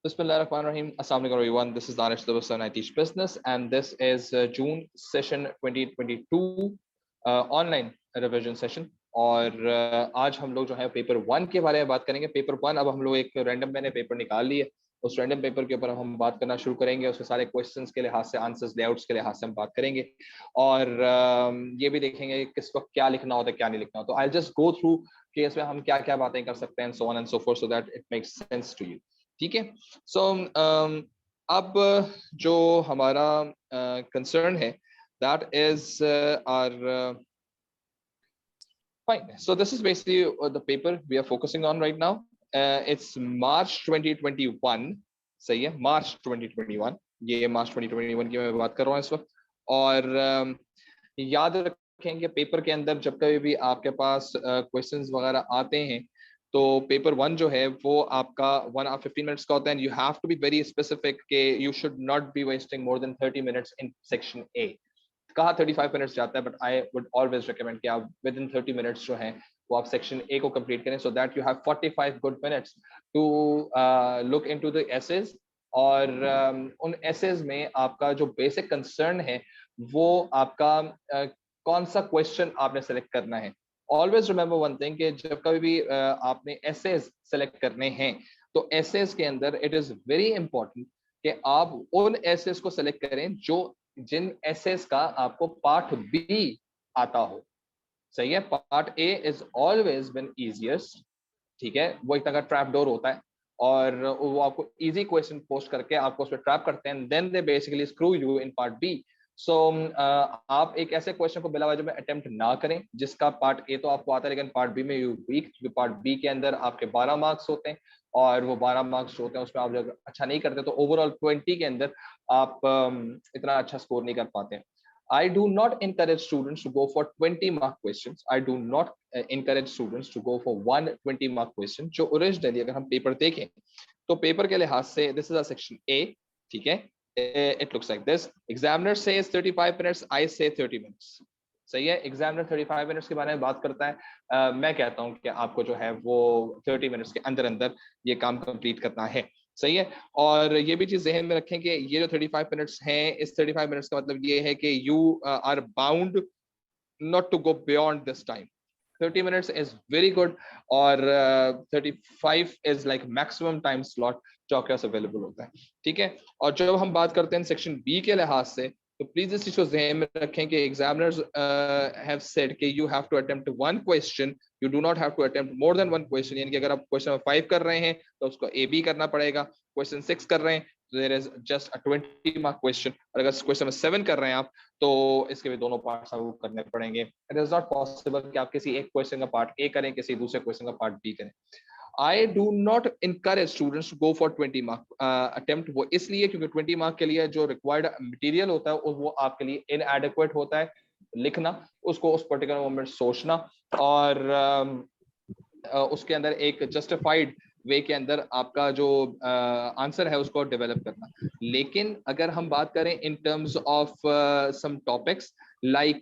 Bismillahirrahmanirrahim. Assalamu alaikum everyone. This is Danish Lewis and I teach business, and this is June session 2022 online revision session. और आज हम लोग जो है paper 1 के बारे में बात करेंगे। पेपर 1 अब हम लोग एक रैंडम मैंने पेपर निकाल लिया, उस रैंडम पेपर के ऊपर हम बात करना शुरू करेंगे। उसके सारे क्वेश्चंस के लिहाज से, आंसर्स, लेआउट्स के लिहाज से हम बात करेंगे और ये भी देखेंगे किस वक्त क्या लिखना होता है, क्या नहीं लिखना होता। आई जस्ट गो थ्रू कि इसमें हम क्या क्या बातें कर सकते हैं, so on and so forth, so that it makes sense to you. ठीक है। सो अब जो हमारा कंसर्न है that is our fine. So this is basically the paper we are focusing on right now. It's March 2021. सही है, March 2021। ये March 2021 की मैं बात कर रहा हूँ इस वक्त। और याद रखेंगे पेपर के अंदर जब कभी भी आपके पास क्वेश्चंस वगैरह आते हैं तो पेपर 1 जो है वो आपका 1 hour 15 minutes का होता है। You have to be very specific कि you should not be wasting more than 30 minutes in section A. कहा 35 मिनट्स जाता है, but I would always recommend कि आप विद इन 30 मिनट्स जो है वो आप सेक्शन ए को कंप्लीट करें, so that you have 45 good minutes to look into the essays. और उन एसेज में आपका जो बेसिक कंसर्न है वो आपका कौन सा क्वेश्चन आपने सेलेक्ट करना है। ऑलवेज रिमेंबर वन थिंग कि जब कभी भी आपने एसेज सेलेक्ट करने हैं तो एसेज के अंदर इट इज वेरी इंपॉर्टेंट कि आप उन एसेज को सेलेक्ट करें जो जिन एसेस का आपको पार्ट बी आता हो। सही है, part A is always been easiest. ठीक है, वो एक तरह का ट्रैप डोर होता है और वो आपको इजी क्वेश्चन पोस्ट करके आपको उसमें ट्रैप करते हैं, then they basically screw you in part B. So आप एक ऐसे क्वेश्चन को बिला वजह में अटेम्प्ट ना करें जिसका पार्ट ए तो आपको आता है लेकिन पार्ट बी में यू वीक, क्योंकि पार्ट बी के अंदर आपके 12 मार्क्स होते हैं और वो 12 मार्क्स होते हैं उसमें आप जब अच्छा नहीं करते तो ओवरऑल 20 के अंदर आप इतना अच्छा स्कोर नहीं कर पाते हैं। I do not encourage students to go for 20 mark questions. I do not encourage students to go for 120 mark question. जो ओरिजिनली अगर हम पेपर देखें तो पेपर के लिहाज से this is a section A. ठीक है, it looks like this. Examiner says 35 minutes, I say 30 minutes. सही है, एग्जामिनर 35 मिनट्स के बारे में बात करता है, मैं कहता हूं कि आपको जो है वो 30 मिनट्स के अंदर अंदर ये काम कंप्लीट करना है। सही है, और ये भी चीज जहन में रखें कि ये जो 35 मिनट्स हैं, इस 35 मिनट्स का मतलब ये है कि you are bound not to go beyond this time. 30 minutes is very good और 35 is like maximum time slot जो आपके पास अवेलेबल होता है। ठीक है, और जब हम बात करते हैं सेक्शन बी के लिहाज से तो प्लीज इस चीज को ध्यान में रखें कि एग्जामिनर्स हैव सेड कि you have to attempt one question, you do not have to attempt more than one question. यानी कि अगर आप क्वेश्चन नंबर 5 कर रहे हैं तो उसको ए बी करना पड़ेगा, क्वेश्चन 6 कर रहे हैं तो there is just a 20 mark question, और अगर क्वेश्चन नंबर 7 कर रहे हैं आप तो इसके भी दोनों पार्ट्स आपको करने पड़ेंगे। इट इज नॉट पॉसिबल कि आप किसी एक क्वेश्चन का पार्ट ए करें, किसी दूसरे क्वेश्चन का पार्ट बी करें। I do not encourage students to go for 20 mark attempt। वो इसलिए क्योंकि 20 मार्क के लिए जो रिक्वायर्ड मटेरियल होता है वो आपके लिए इनएडिक्वेट होता है। लिखना उसको उस पर्टिकुलर मोमेंट सोचना और उसके अंदर एक जस्टिफाइड वे के अंदर आपका जो आंसर है उसको डेवलप करना। लेकिन अगर हम बात करें in terms of some topics like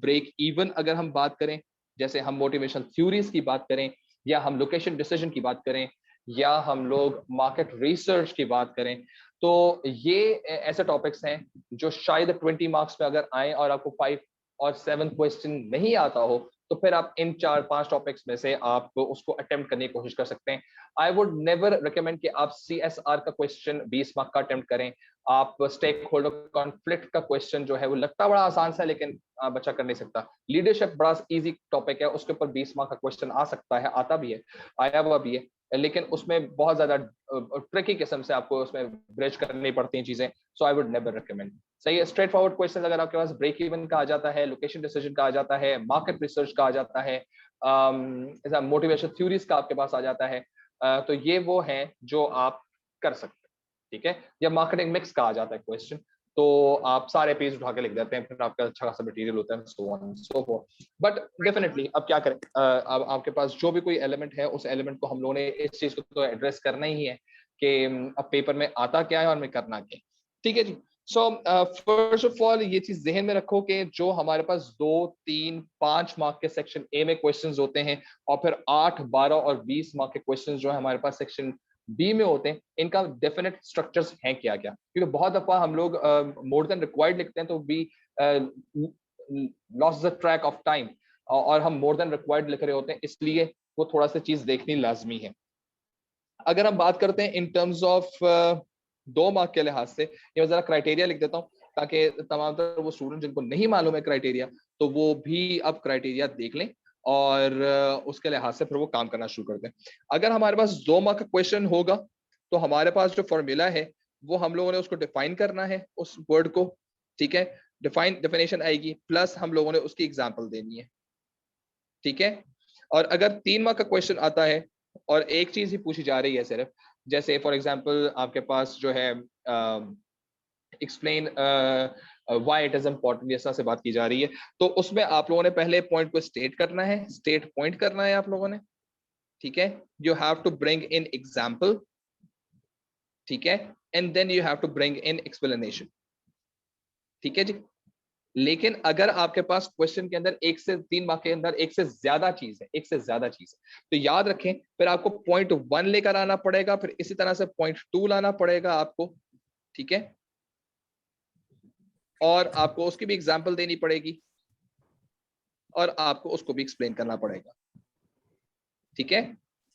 break even, अगर हम बात करें जैसे हम मोटिवेशनल थ्योरीज की बात करें या हम लोकेशन डिसीजन की बात करें या हम लोग मार्केट रिसर्च की बात करें, तो ये ऐसे टॉपिक्स हैं जो शायद 20 मार्क्स में अगर आए और आपको 5 और 7 क्वेश्चन नहीं आता हो तो फिर आप इन 4-5 टॉपिक्स में से आप उसको अटेम्प्ट करने की कोशिश कर सकते हैं। आई वुड नेवर रिकमेंड कि आप CSR का क्वेश्चन 20 मार्क का अटेम्प्ट करें। आप स्टेक होल्डर कॉन्फ्लिक्ट का क्वेश्चन जो है वो लगता बड़ा आसान सा है लेकिन बच्चा कर नहीं सकता। लीडरशिप बड़ा इजी टॉपिक है, उसके ऊपर 20 मार्क का क्वेश्चन आ सकता है, आता भी है, आया हुआ भी है, लेकिन उसमें बहुत ज्यादा ट्रिकी किस्म से आपको उसमें ब्रिज करनी पड़ती हैं चीजें। सो आई वुड नेवर रिकमेंड। सही है, स्ट्रेट फॉरवर्ड क्वेश्चन अगर आपके पास ब्रेक इवन का आ जाता है, लोकेशन डिसीजन का आ जाता है, मार्केट रिसर्च का आ जाता है, मोटिवेशन थ्योरीज का आपके पास आ जाता है, तो ये वो है जो आप कर सकते हैं। ठीक है, या मार्केटिंग मिक्स का आ जाता है क्वेश्चन तो आप सारे पेज उठा के लिख देते हैं, फिर आपका अच्छा खासा मटेरियल होता है, so on so forth. But definitely अब क्या करें, अब आपके पास जो भी कोई एलिमेंट है उस एलिमेंट को हम लोगों ने इस चीज को तो एड्रेस करना ही है कि अब पेपर में आता क्या है और मैं करना क्या। ठीक है जी। सो फर्स्ट ऑफ ऑल ये चीज जहन में रखो कि जो हमारे पास 2, 3, 5 मार्क के सेक्शन ए में क्वेश्चंस होते हैं और फिर 8, 12 और 20 मार्क के क्वेश्चंस जो है हमारे पास सेक्शन बी में होते हैं, इनका डेफिनेट स्ट्रक्चर्स हैं क्या क्या, क्योंकि बहुत दफा हम लोग मोर देन रिक्वायर्ड लिखते हैं तो we lost the track of time, और हम मोर देन रिक्वायर्ड लिख रहे होते हैं, इसलिए वो थोड़ा सा चीज देखनी लाजमी है। अगर हम बात करते हैं इन टर्म्स ऑफ 2 मार्क के लिहाज से, ये मैं जरा क्राइटेरिया लिख देता हूँ ताकि तमाम तरह वो स्टूडेंट जिनको नहीं मालूम है क्राइटेरिया, तो वो भी अब क्राइटेरिया देख लें और उसके लिहाज से फिर वो काम करना शुरू कर दें। अगर हमारे पास 2 मार्क का क्वेश्चन होगा तो हमारे पास जो फॉर्मूला है वो हम लोगों ने उसको डिफाइन करना है, उस वर्ड को, ठीक है, डिफिनेशन आएगी, प्लस हम लोगों ने उसकी एग्जाम्पल देनी है, ठीक है। और अगर 3 मार्क का क्वेश्चन आता है और एक चीज ही पूछी जा रही है सिर्फ, जैसे फॉर एग्जांपल आपके पास जो है explain why it is important, ऐसा से बात की जा रही है, तो उसमें आप लोगों ने पहले पॉइंट को स्टेट करना है, स्टेट पॉइंट करना है आप लोगों ने, ठीक है। You have to bring in example, ठीक है, and then you have to bring in explanation, ठीक है जी। लेकिन अगर आपके पास क्वेश्चन के अंदर 1 से 3 मार्क के अंदर एक से ज्यादा चीज है, एक से ज्यादा चीज है, तो याद रखें फिर आपको पॉइंट 1 लेकर आना पड़ेगा, फिर इसी तरह से पॉइंट 2 लाना पड़ेगा आपको, ठीक है, और आपको उसकी भी एग्जांपल देनी पड़ेगी और आपको उसको भी एक्सप्लेन करना पड़ेगा, ठीक है।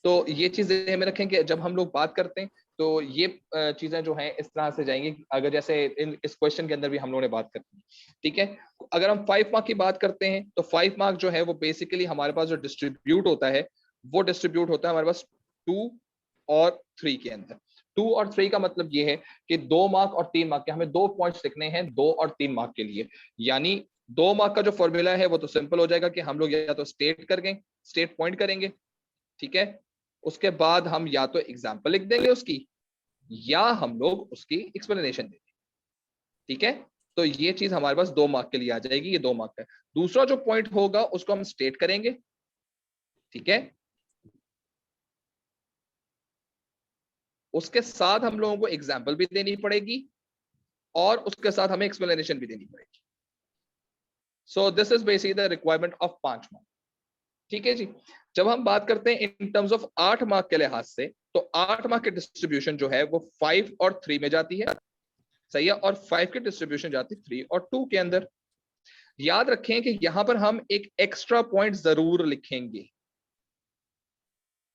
तो ये चीजें ध्यान में रखें कि जब हम लोग बात करते हैं तो ये चीजें जो हैं इस तरह से जाएंगी, अगर जैसे इस क्वेश्चन के अंदर भी हम लोगों ने बात करनी है, ठीक है। अगर हम 5 मार्क की बात करते हैं तो 5 मार्क जो है वो बेसिकली हमारे पास जो डिस्ट्रीब्यूट होता है वो डिस्ट्रीब्यूट होता है हमारे पास 2 और 3 के अंदर। 2 और 3 का मतलब ये है कि 2 मार्क और 3 मार्क के हमें 2 पॉइंट्स लिखने हैं 2 और 3 मार्क के लिए, यानी 2 मार्क का जो फॉर्मूला है वो तो सिंपल हो जाएगा कि हम लोग या तो स्टेट करेंगे, स्टेट पॉइंट करेंगे, ठीक है, उसके बाद हम या तो एग्जाम्पल लिख देंगे उसकी या हम लोग उसकी एक्सप्लेनेशन देंगे, ठीक है। तो ये चीज हमारे पास 2 मार्क के लिए आ जाएगी, ये 2 मार्क का है। दूसरा जो पॉइंट होगा उसको हम स्टेट करेंगे, ठीक है, उसके साथ हम लोगों को एग्जाम्पल भी देनी पड़ेगी और उसके साथ हमें एक्सप्लेनेशन भी देनी पड़ेगी। सो this is basically the requirement of 5 mark, ठीक है जी। जब हम बात करते हैं इन टर्म्स ऑफ 8 मार्क के लिहाज से, तो 8 मार्क की डिस्ट्रीब्यूशन जो है वो 5 और 3 में जाती है, सही है, और 5 की डिस्ट्रीब्यूशन जाती है 3 और 2 के अंदर। याद रखें कि यहां पर हम एक एक्स्ट्रा पॉइंट जरूर लिखेंगे,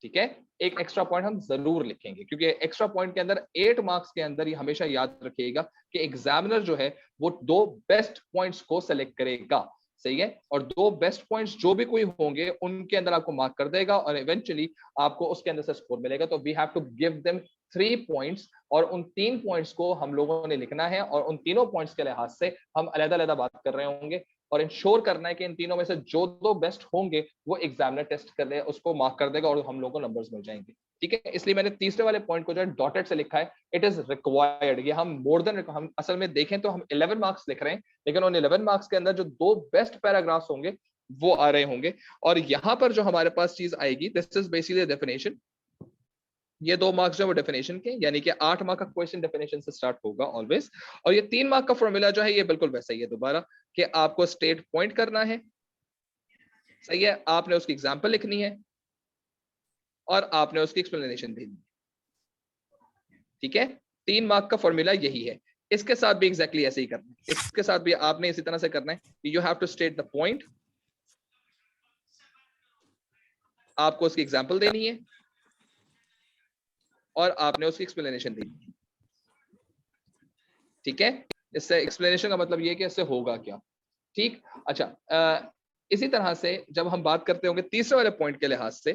ठीक है, एक एक्स्ट्रा पॉइंट हम जरूर लिखेंगे, क्योंकि एक्स्ट्रा पॉइंट के अंदर 8 मार्क्स के अंदर ये हमेशा याद रखिएगा कि एग्जामिनर जो है वो 2 बेस्ट पॉइंट्स को सेलेक्ट करेगा, सही है, और 2 बेस्ट पॉइंट्स जो भी कोई होंगे उनके अंदर आपको मार्क कर देगा और इवेंचुअली आपको उसके अंदर से स्कोर मिलेगा। तो we have to give them 3 points और उन 3 पॉइंट्स को हम लोगों ने लिखना है और उन तीनों पॉइंट्स के लिहाज से हम अलग-अलग बात कर रहे होंगे और इंश्योर करना है कि इन तीनों में से जो 2 बेस्ट होंगे वो एग्जामिनर टेस्ट कर ले, उसको मार्क कर देगा और हम लोगों को नंबर्स मिल जाएंगे, ठीक है। इसलिए मैंने तीसरे वाले पॉइंट को जो है डॉटेड से लिखा है, इट इज रिक्वायर्ड। ये हम मोर देन, हम असल में देखें तो हम 11 मार्क्स लिख रहे हैं, लेकिन उन 11 मार्क्स के अंदर जो 2 बेस्ट पैराग्राफ्स होंगे वो आ रहे होंगे। और यहां पर जो हमारे पास चीज आएगी, दिस इज बेसिकली डेफिनेशन, ये 2 मार्क्स जो है वो डेफिनेशन के, यानी कि 8 मार्क का क्वेश्चन डेफिनेशन से स्टार्ट होगा ऑलवेज। और ये 3 मार्क का फॉर्मूला जो है ये बिल्कुल वैसा ही है दोबारा, कि आपको स्टेट पॉइंट करना है, सही है, आपने उसकी एग्जांपल लिखनी है और आपने उसकी एक्सप्लेनेशन देनी है, ठीक है। 3 मार्क का फॉर्मूला यही है। इसके साथ भी एग्जैक्टली ऐसे ही करना है, इसके साथ भी आपने इसी तरह से करना है, you have to state the point, आपको उसकी एग्जांपल देनी है और आपने उसकी एक्सप्लेनेशन देनी है, ठीक है। इससे एक्सप्लेनेशन का मतलब ये कि इससे होगा क्या, ठीक। अच्छा, इसी तरह से जब हम बात करते होंगे तीसरे वाले पॉइंट के लिहाज से,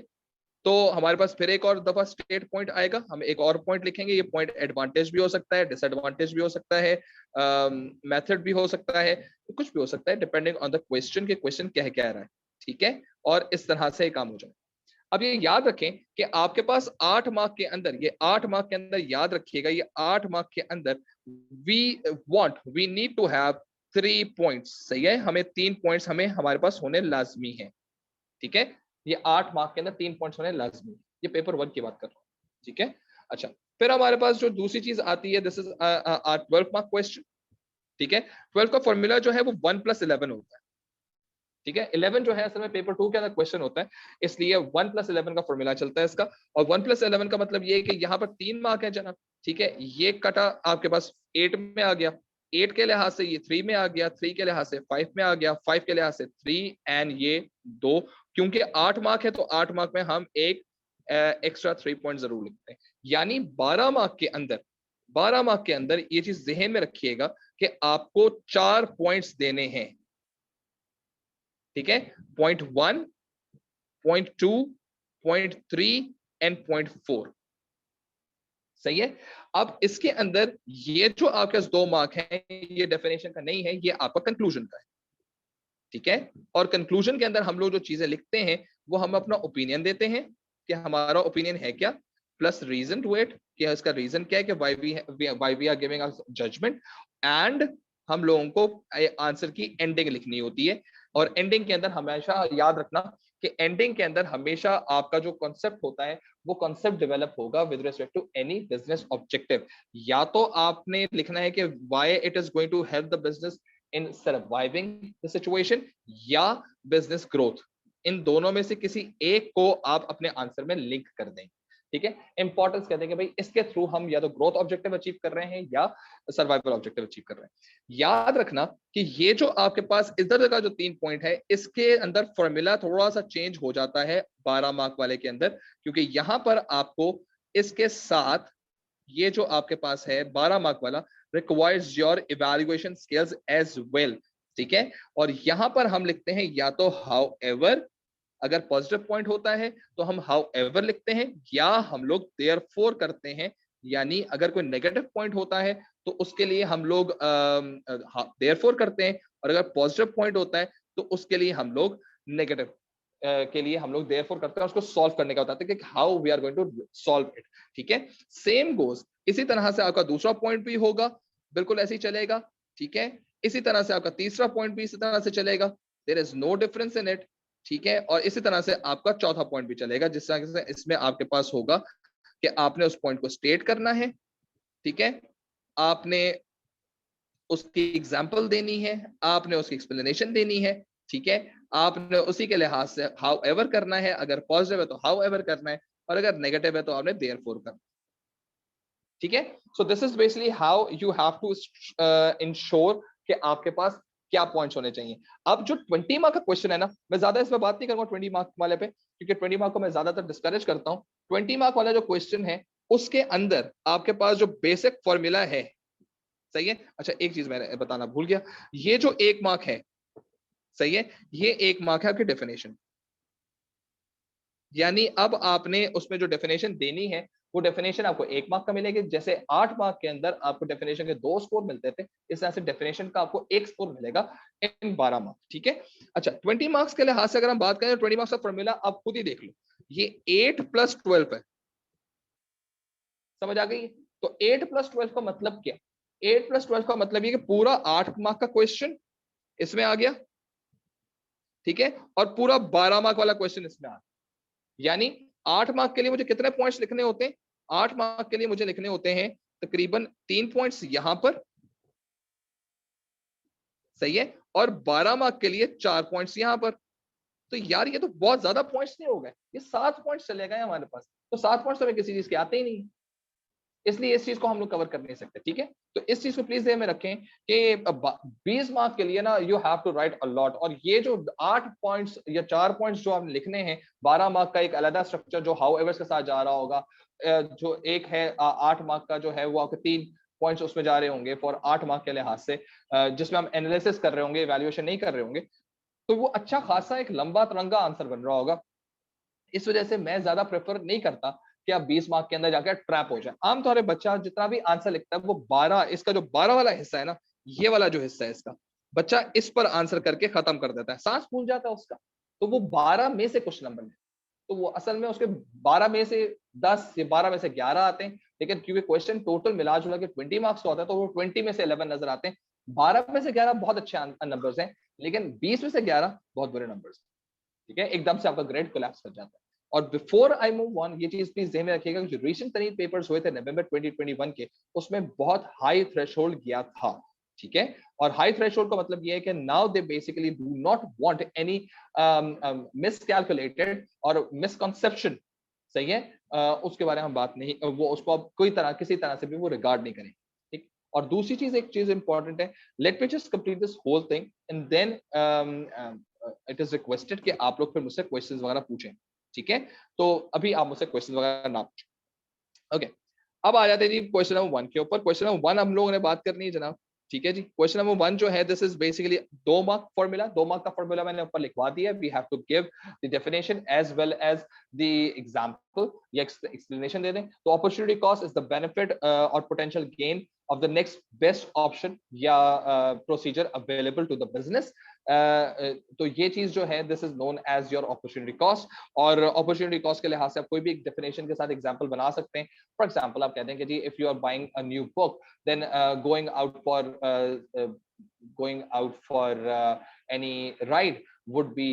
तो हमारे पास फिर एक और दफा स्टेट पॉइंट आएगा, हम एक और पॉइंट लिखेंगे। ये पॉइंट एडवांटेज भी हो सकता है, डिसएडवांटेज भी हो सकता है, मेथड भी हो सकता है, कुछ भी हो सकता है डिपेंडिंग ऑन द क्वेश्चन के क्वेश्चन क्या रहा है, ठीक है। और इस तरह से काम हो जाए। अब ये याद रखें कि आपके पास 8 मार्क के अंदर, ये 8 मार्क के अंदर याद रखिएगा, ये 8 मार्क के अंदर we need to have 3 points, सही है, हमें 3 पॉइंट्स हमें हमारे पास होने लाजमी है, ठीक है। ये 8 मार्क के अंदर 3 पॉइंट्स होने लाजमी है, ये पेपर 1 की बात कर रहा हूँ, ठीक है। अच्छा, फिर हमारे पास जो दूसरी चीज आती है, दिस इज 12 मार्क क्वेश्चन, ठीक है। 12 का फॉर्मूला जो है वो 1 + 11 होता है, ठीक है। 11 जो है असल में पेपर 2 के अंदर क्वेश्चन होता है, इसलिए 1 + 11 का फॉर्मूला चलता है इसका। और 1 + 11 का मतलब ये है कि यहाँ पर 3 मार्क है जनाब, ठीक है। ये कटा आपके पास 8 में आ गया, 8 के लिहाज से ये 3 में आ गया, 3 के लिहाज से 5 में आ गया, 5 के लिहाज से 3 एंड ये 2। क्योंकि 8 मार्क है तो 8 मार्क में हम एक एक्स्ट्रा 3 पॉइंट जरूर लिखते हैं। यानी 12 मार्क के अंदर, 12 मार्क के अंदर ये चीज जहन में रखिएगा कि आपको 4 पॉइंट्स देने हैं, ठीक है। Point 1, point 2, point 3 and point 4, सही है। अब इसके अंदर ये जो आपके पास 2 मार्क है, ये डेफिनेशन का नहीं है, ये आपका कंक्लूजन का है, ठीक है। और कंक्लूजन के अंदर हम लोग जो चीजें लिखते हैं वो हम अपना ओपिनियन देते हैं कि हमारा ओपिनियन है क्या, प्लस रीजन टू इट, कि इसका रीजन क्या है कि why we are giving a judgement. And हम लोगों को आंसर की एंडिंग लिखनी होती है। और एंडिंग के अंदर हमेशा याद रखना कि एंडिंग के अंदर हमेशा आपका जो कॉन्सेप्ट होता है वो कॉन्सेप्ट डेवलप होगा with respect to any business objective. या तो आपने लिखना है कि why it is going to help the business in surviving the situation, या बिजनेस ग्रोथ। इन दोनों में से किसी एक को आप अपने आंसर में लिंक कर दें, ठीक है। इंपॉर्टेंस कहते हैं कि भाई इसके थ्रू हम या तो ग्रोथ ऑब्जेक्टिव अचीव कर रहे हैं या सर्वाइवल ऑब्जेक्टिव अचीव कर रहे हैं। याद रखना कि ये जो आपके पास इधर का जो 3 पॉइंट है, इसके अंदर फॉर्मूला थोड़ा सा चेंज हो जाता है 12 मार्क वाले के अंदर, क्योंकि यहां पर आपको इसके साथ ये जो आपके पास है 12 मार्क वाला requires your evaluation skills as well, ठीक है। और यहां पर हम लिखते हैं या तो हाउ एवर, अगर पॉजिटिव पॉइंट होता है तो हम हाउ एवर लिखते हैं, या हम लोग देयरफॉर करते हैं। यानी अगर कोई नेगेटिव पॉइंट होता है तो उसके लिए हम लोग देयरफॉर करते हैं, और अगर पॉजिटिव पॉइंट होता है तो उसके लिए हम लोग नेगेटिव के लिए हम लोग देयरफॉर करते हैं, उसको सॉल्व करने का बताते हैं कि how we are going to solve it, ठीक है। सेम गोज, इसी तरह से आपका दूसरा पॉइंट भी होगा, बिल्कुल ऐसे ही चलेगा, ठीक है। इसी तरह से आपका तीसरा पॉइंट भी इसी तरह से चलेगा, there is no difference in it, ठीक है। और इसी तरह से आपका चौथा पॉइंट भी चलेगा, जिस तरह से इसमें आपके पास होगा कि आपने उस पॉइंट को स्टेट करना है, ठीक है। आपने उसकी एग्जांपल देनी है, आपने उसकी एक्सप्लेनेशन देनी है, ठीक है। आपने उसी के लिहाज से हाउ एवर करना है, अगर पॉजिटिव है तो हाउ एवर करना है, और अगर नेगेटिव है तो आपने देयरफॉर करना, ठीक है। So this is basically how you have to ensure कि आपके पास क्या पॉइंट्स होने चाहिए। अब जो 20 मार्क का क्वेश्चन है ना, मैं ज्यादा इस पर बात नहीं करूंगा 20 मार्क वाले पे, क्योंकि 20 मार्क को मैं ज्यादातर डिस्करेज करता हूं। 20 मार्क वाला जो क्वेश्चन है उसके अंदर आपके पास जो बेसिक फॉर्मूला है, सही है। अच्छा एक चीज मैं बताना भूल गया, ये जो 1 मार्क है, सही है, ये 1 मार्क है आपकी डेफिनेशन। यानी अब आपने उसमें जो डेफिनेशन देनी है वो डेफिनेशन आपको 1 मार्क का मिलेगी। जैसे 8 मार्क के अंदर आपको डेफिनेशन के 2 स्कोर मिलते थे, इस तरह से डेफिनेशन का आपको 1 स्कोर मिलेगा इन 12 मार्क, ठीक है। अच्छा 20 मार्क्स के लिहाज से अगर हम बात करें, 20 मार्क्स का फॉर्मूला आप खुद ही देख लो, ये 8 + 12 है, समझ आ गई। तो 8 + 12 का मतलब क्या, 8 + 12 का मतलब ये कि पूरा 8 मार्क का क्वेश्चन इसमें आ गया, ठीक है, और पूरा 12 मार्क वाला क्वेश्चन इसमें आ गया। यानी 8 मार्क के लिए मुझे कितने पॉइंट्स लिखने होते हैं, 8 मार्क के लिए मुझे लिखने होते हैं तकरीबन 3 पॉइंट्स यहां पर, सही है, और 12 मार्क के लिए 4 पॉइंट्स यहां पर। तो यार ये तो बहुत ज्यादा पॉइंट्स नहीं हो गए, ये 7 पॉइंट्स चले गए हमारे पास। तो 7 पॉइंट्स तो हमें किसी चीज के आते ही नहीं, इसलिए इस चीज को हम लोग कवर कर नहीं सकते, ठीक है। तो इस चीज को प्लीज ध्यान में रखें कि 20 मार्क के लिए ना you have to write a lot. और ये जो 8 पॉइंट्स या 4 पॉइंट्स जो आपने लिखने हैं, 12 मार्क का एक अलग स्ट्रक्चर जो हाउ एवर्स के साथ जा रहा होगा, जो एक है 8 मार्क का जो है वो आपके 3 पॉइंट्स उसमें जा रहे होंगे फॉर 8 मार्क के लिहाज से, जिसमें हम एनालिसिस कर रहे होंगे, इवैल्यूएशन नहीं कर रहे होंगे। तो वो अच्छा खासा एक लंबा तिरंगा आंसर बन रहा होगा। इस वजह से मैं ज्यादा प्रेफर नहीं करता कि आप 20 मार्क के अंदर जाकर ट्रैप हो जाए। आमतौर पर बच्चा जितना भी आंसर लिखता है वो 12, इसका जो 12 वाला हिस्सा है ना, ये वाला जो हिस्सा है इसका, बच्चा इस पर आंसर करके खत्म कर देता है, सांस फूल जाता है उसका। तो वो 12 में से कुछ नंबर ले, तो वो असल में उसके 12 में से 10 या 12 में से 11 आते हैं। लेकिन क्योंकि क्वेश्चन टोटल मिला जुला के 20 मार्क्स का होता है, तो वो 20 में से 11 नजर आते हैं। 12 में से 11 बहुत अच्छे नंबर्स हैं, लेकिन 20 में से 11 बहुत बुरे नंबर्स, ठीक है। एकदम से आपका ग्रेड कोलैप्स कर जाता है। और बिफोर आई मूव ऑन, ये चीज प्लीज ध्यान में रखिएगा, जो रीसेंट तरीन पेपर्स हुए थे नवंबर 2021 के, उसमें बहुत हाई थ्रेशोल्ड गया था। ठीक है। और हाई थ्रेशोल्ड का मतलब ये है कि now they basically do not want any miscalculated और मिसकॉन्सेप्शन, सही है, उसके बारे में हम बात नहीं, वो उसको अब कोई तरह किसी तरह से भी वो रिगार्ड नहीं करें, ठीक। और दूसरी चीज, एक चीज इंपॉर्टेंट है, let me just complete this whole thing and then it is requested कि आप लोग फिर मुझसे क्वेश्चंस वगैरह पूछें, ठीक है। तो अभी आप मुझसे क्वेश्चन वगैरह ना पूछें, ओके। अब आ जाते हैं जी क्वेश्चन नंबर 1 के ऊपर। क्वेश्चन नंबर 1 हम लोगों ने बात करनी है जनाब, ठीक है जी। क्वेश्चन नंबर 1 जो है, this is basically 2 mark formula. 2 mark का फॉर्मूला मैंने ऊपर लिखवा दिया है। We have to give the definition as well as the example, या एक्सप्लेनेशन दे दें। तो opportunity cost is the benefit और potential gain of the next best option या procedure available to the business। तो ये चीज जो है, this is known as your opportunity cost. और अपॉर्चुनिटी कॉस्ट के लिहाज से आप कोई भी एक डेफिनेशन के साथ एग्जांपल बना सकते हैं। फॉर एग्जांपल आप कहते हैं कि जी if you are buying a new book, then going out for any ride would be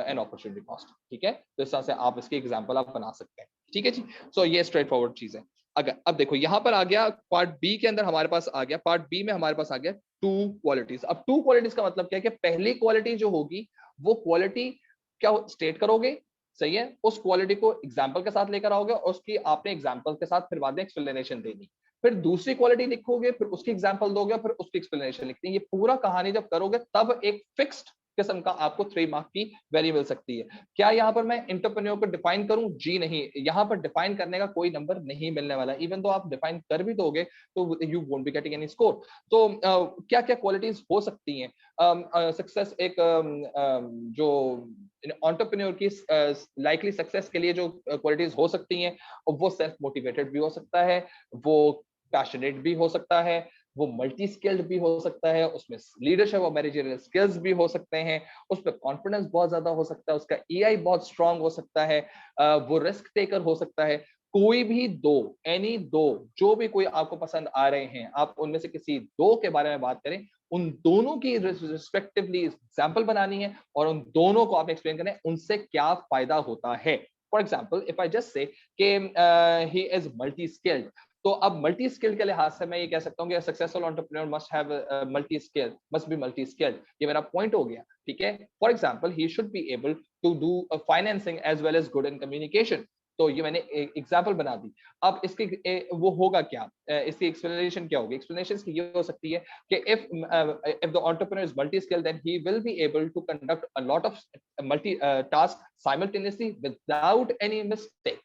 an opportunity cost, ठीक है। तो इस तरह से आप इसकी एग्जांपल आप बना सकते हैं, ठीक है जी। सो ये स्ट्रेट फॉरवर्ड चीज है। अगर अब देखो यहां पर आ गया पार्ट बी के अंदर, हमारे पास आ गया पार्ट बी में हमारे पास आ गया 2 क्वालिटीज। अब 2 क्वालिटीज का मतलब क्या है कि पहली क्वालिटी जो होगी वो क्वालिटी क्या स्टेट करोगे, सही है, उस क्वालिटी को एग्जांपल के साथ लेकर आओगे और उसकी आपने एग्जांपल के साथ फिर बाद में एक्सप्लेनेशन देनी। फिर दूसरी क्वालिटी लिखोगे, फिर उसकी एग्जांपल दोगे, फिर उसकी एक्सप्लेनेशन लिखनी। ये पूरा कहानी जब करोगे तब एक फिक्स्ड किस्म का आपको 3 मार्क की वैल्यू मिल सकती है। क्या यहाँ पर मैं इंटरप्रेन्योर को डिफाइन करूं? जी नहीं, यहाँ पर डिफाइन करने का कोई नंबर नहीं मिलने वाला। इवन तो आप डिफाइन कर भी दोगे तो you won't be getting any score. तो क्या क्या क्वालिटीज हो सकती हैं सक्सेस, एक जो एंटरप्रेन्योर की लाइकली सक्सेस के लिए जो क्वालिटीज हो सकती हैं, वो सेल्फ मोटिवेटेड भी हो सकता है, वो पैशनेट भी हो सकता है, वो मल्टी स्किल्ड भी हो सकता है, उसमें लीडरशिप और मैनेजरियल स्किल्स भी हो सकते हैं, उस पर कॉन्फिडेंस बहुत ज्यादा हो सकता है, उसका ईआई बहुत स्ट्रांग हो सकता है, वो रिस्क टेकर हो सकता है। कोई भी दो, एनी दो, जो भी कोई आपको पसंद आ रहे हैं, आप उनमें से किसी दो के बारे में बात करें, उन दोनों की रिस्पेक्टिवली एग्जाम्पल बनानी है और उन दोनों को आप एक्सप्लेन करें उनसे क्या फायदा होता है। For example if I just say he is multi skilled, तो अब मल्टी स्किल्ड के लिहाज से मैं ये कह सकता हूँ कि successful entrepreneur must have multi skill, must be multi skilled. ये मेरा पॉइंट हो गया, ठीक है। For example he should be able to do financing as well as good in communication. तो ये मैंने एग्जांपल बना दी। अब इसके वो होगा क्या, इसकी एक्सप्लेनेशन क्या होगी? एक्सप्लेनेशन की ये हो सकती है कि if the entrepreneur is multi skilled, then he will be able to conduct a lot of multi task simultaneously without any mistake,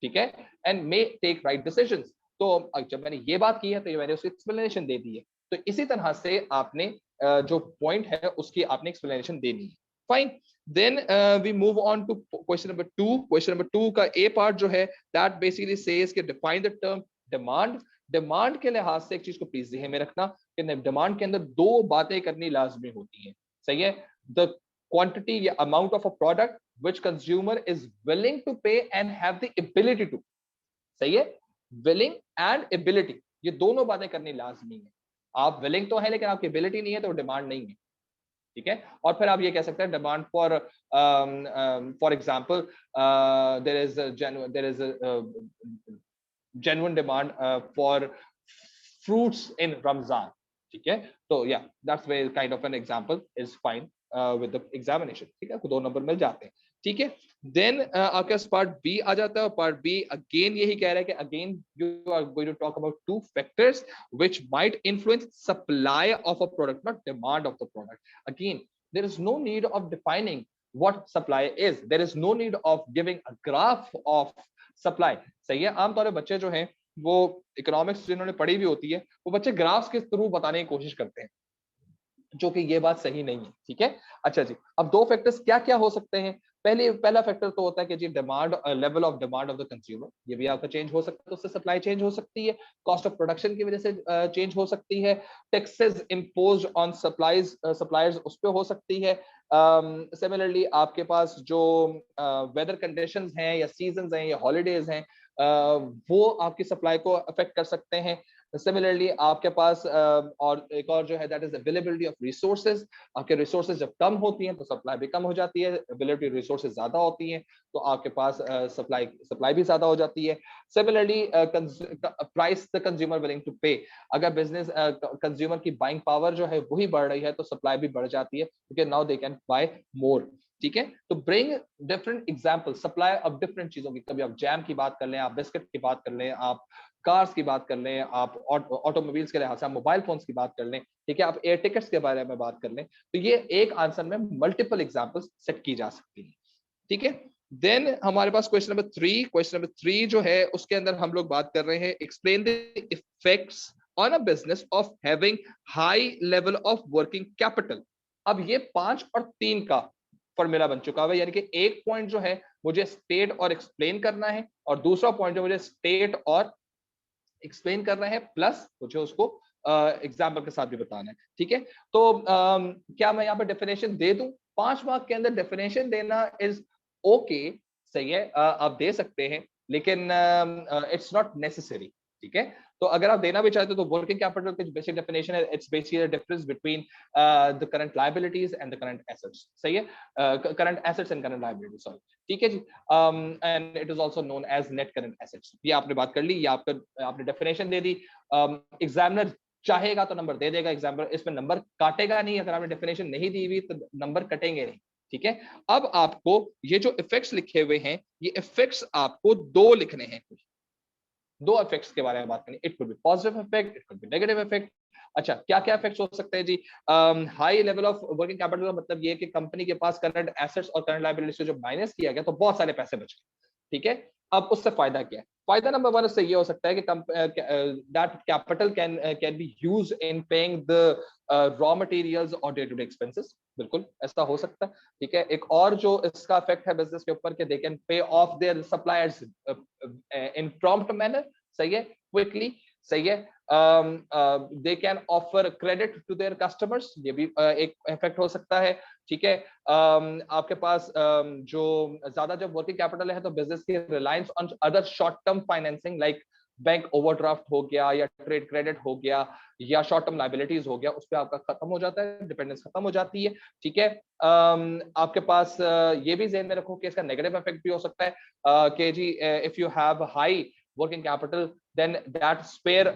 ठीक है, and may take right decisions. तो जब मैंने ये बात की है तो ये मैंने उसकी एक्सप्लेनेशन दे दी है। तो इसी तरह से आपने जो पॉइंट है उसकी आपने एक्सप्लेनेशन देनी है। Fine, then we move on to question number 2। Question number 2 का ए पार्ट जो है, दैट बेसिकली सेज कि define the term demand. Demand के लिहाज से एक चीज को प्लीज ध्यान में रखना कि डिमांड के अंदर 2 बातें करनी लाजमी होती है, सही है। द क्वांटिटी या amount of a product which consumer is willing to pay and have the ability to, सही है, willing and ability, ये दोनों बातें करनी लाजमी है। आप willing तो है लेकिन आपकी ability नहीं है तो डिमांड नहीं है, ठीक है। और फिर आप ये कह सकते हैं demand for example there is genuine demand for fruits in Ramzan, ठीक है। तो या that's way kind of an example is fine with the examination, ठीक है, 2 नंबर मिल जाते हैं, ठीक है। देन आपके पास पार्ट बी आ जाता है। पार्ट बी अगेन यही कह रहा है कि again you are going to talk about 2 factors which might influence supply of a product, not demand of the product. Again there is no need of defining what supply is, there is no need of giving a graph of supply, सही है। आमतौर पर बच्चे जो हैं वो economics जिन्होंने पढ़ी भी होती है, वो बच्चे ग्राफ्स के थ्रू बताने की कोशिश करते हैं, जो कि ये बात सही नहीं है, ठीक है। अच्छा जी, अब 2 फैक्टर्स क्या क्या हो सकते हैं? पहला फैक्टर तो होता है कि जी demand, level of demand of the consumer, ये भी आपका चेंज हो सकता है, तो उससे सप्लाई चेंज हो सकती है। कॉस्ट ऑफ प्रोडक्शन की वजह से चेंज हो सकती है। टैक्सेस इम्पोज्ड ऑन सप्लायर्स उस पे हो सकती है। सिमिलरली आपके पास जो वेदर कंडीशंस हैं या सीजंस हैं या हॉलीडेज हैं, वो आपकी सप्लाई को अफेक्ट कर सकते हैं। सिमिलरली आपके पास और एक और जो है that is availability of resources. आपके रिसोर्सेज जब कम होती हैं तो सप्लाई भी कम हो जाती है, अवेलेबिलिटी रिसोर्सेज ज्यादा होती हैं तो आपके पास सप्लाई भी ज्यादा हो जाती है। Similarly price the consumer willing to pay, अगर बिजनेस कंज्यूमर की बाइंग पावर जो है वही बढ़ रही है तो सप्लाई भी बढ़ जाती है क्योंकि नाउ दे कैन बाय मोर। ठीक है, तो bring different example supply of different चीजों की, कभी आप जैम की बात कर लें, आप बिस्किट की बात कर लें, आप कार्स की बात कर लें, आप ऑटोमोबाइल्स के लिहाज से आप मोबाइल फोन्स की बात कर लें, ठीक है, आप एयर टिकट्स के बारे में बात कर लें, तो ये एक आंसर में मल्टीपल एग्जांपल्स सेट की जा सकती है। ठीक है, देन हमारे पास क्वेश्चन नंबर 3 जो है उसके अंदर हम लोग बात कर रहे हैं explain the effects on a business of having high level of working capital. अब ये 5 और 3 का फॉर्मूला बन चुका है, यानी कि एक पॉइंट जो है मुझे स्टेट और एक्सप्लेन करना है और दूसरा पॉइंट जो मुझे स्टेट और एक्सप्लेन करना है प्लस मुझे उसको एग्जाम्पल के साथ भी बताना है। ठीक है, तो क्या मैं यहाँ पे डेफिनेशन दे दूं? 5 मार्क के अंदर डेफिनेशन देना इज ओके, सही है, आप दे सकते हैं, लेकिन इट्स नॉट नेसेसरी। ठीक है, तो अगर आप देना भी चाहते हो तो वर्किंग कैपिटल की बेसिक डेफिनेशन है it's basically the difference between the current liabilities and the current assets. सही है, current assets and current liabilities, sorry. ठीक है जी, and it is also known as net current assets. ये आपने बात कर ली, ये आपने डेफिनेशन दे दी। एग्जामिनर चाहेगा तो नंबर दे देगा, एग्जामिनर इसमें नंबर काटेगा नहीं, अगर आपने डेफिनेशन नहीं दी हुई तो नंबर कटेंगे नहीं। ठीक है, अब आपको ये जो इफेक्ट्स लिखे हुए हैं, ये इफेक्ट्स आपको 2 लिखने हैं, 2 इफेक्ट्स के बारे में बात करनी। It could be positive effect, it could be negative effect. अच्छा, क्या क्या इफेक्ट्स हो सकते हैं जी? High level of working capital का मतलब ये है कि कंपनी के पास करंट एसेट्स और करंट लायबिलिटीज से जो माइनस किया गया तो बहुत सारे पैसे बच गए। ठीक है, अब उससे फायदा क्या है? फायदा नंबर 1 उससे ये हो सकता है कि that capital can be used in paying the raw materials और डे टू डे एक्सपेंसेस। बिल्कुल ऐसा हो सकता है। ठीक है, एक और जो इसका इफेक्ट है बिजनेस के ऊपर कि they can pay off their suppliers in prompt manner. सही है, क्विकली। सही है, they can offer credit to their customers, ये भी एक इफेक्ट हो सकता है। ठीक है, आपके पास जो ज्यादा जब वर्किंग कैपिटल है तो बिजनेस की reliance on other short term financing like bank overdraft हो गया या ट्रेड क्रेडिट हो गया या शॉर्ट टर्म लाइबिलिटीज हो गया, उस पर आपका खत्म हो जाता है, डिपेंडेंस खत्म हो जाती है। ठीक है, आपके पास ये भी ध्यान में रखो कि इसका नेगेटिव इफेक्ट भी हो सकता है कि जी if you have high working capital, then that spare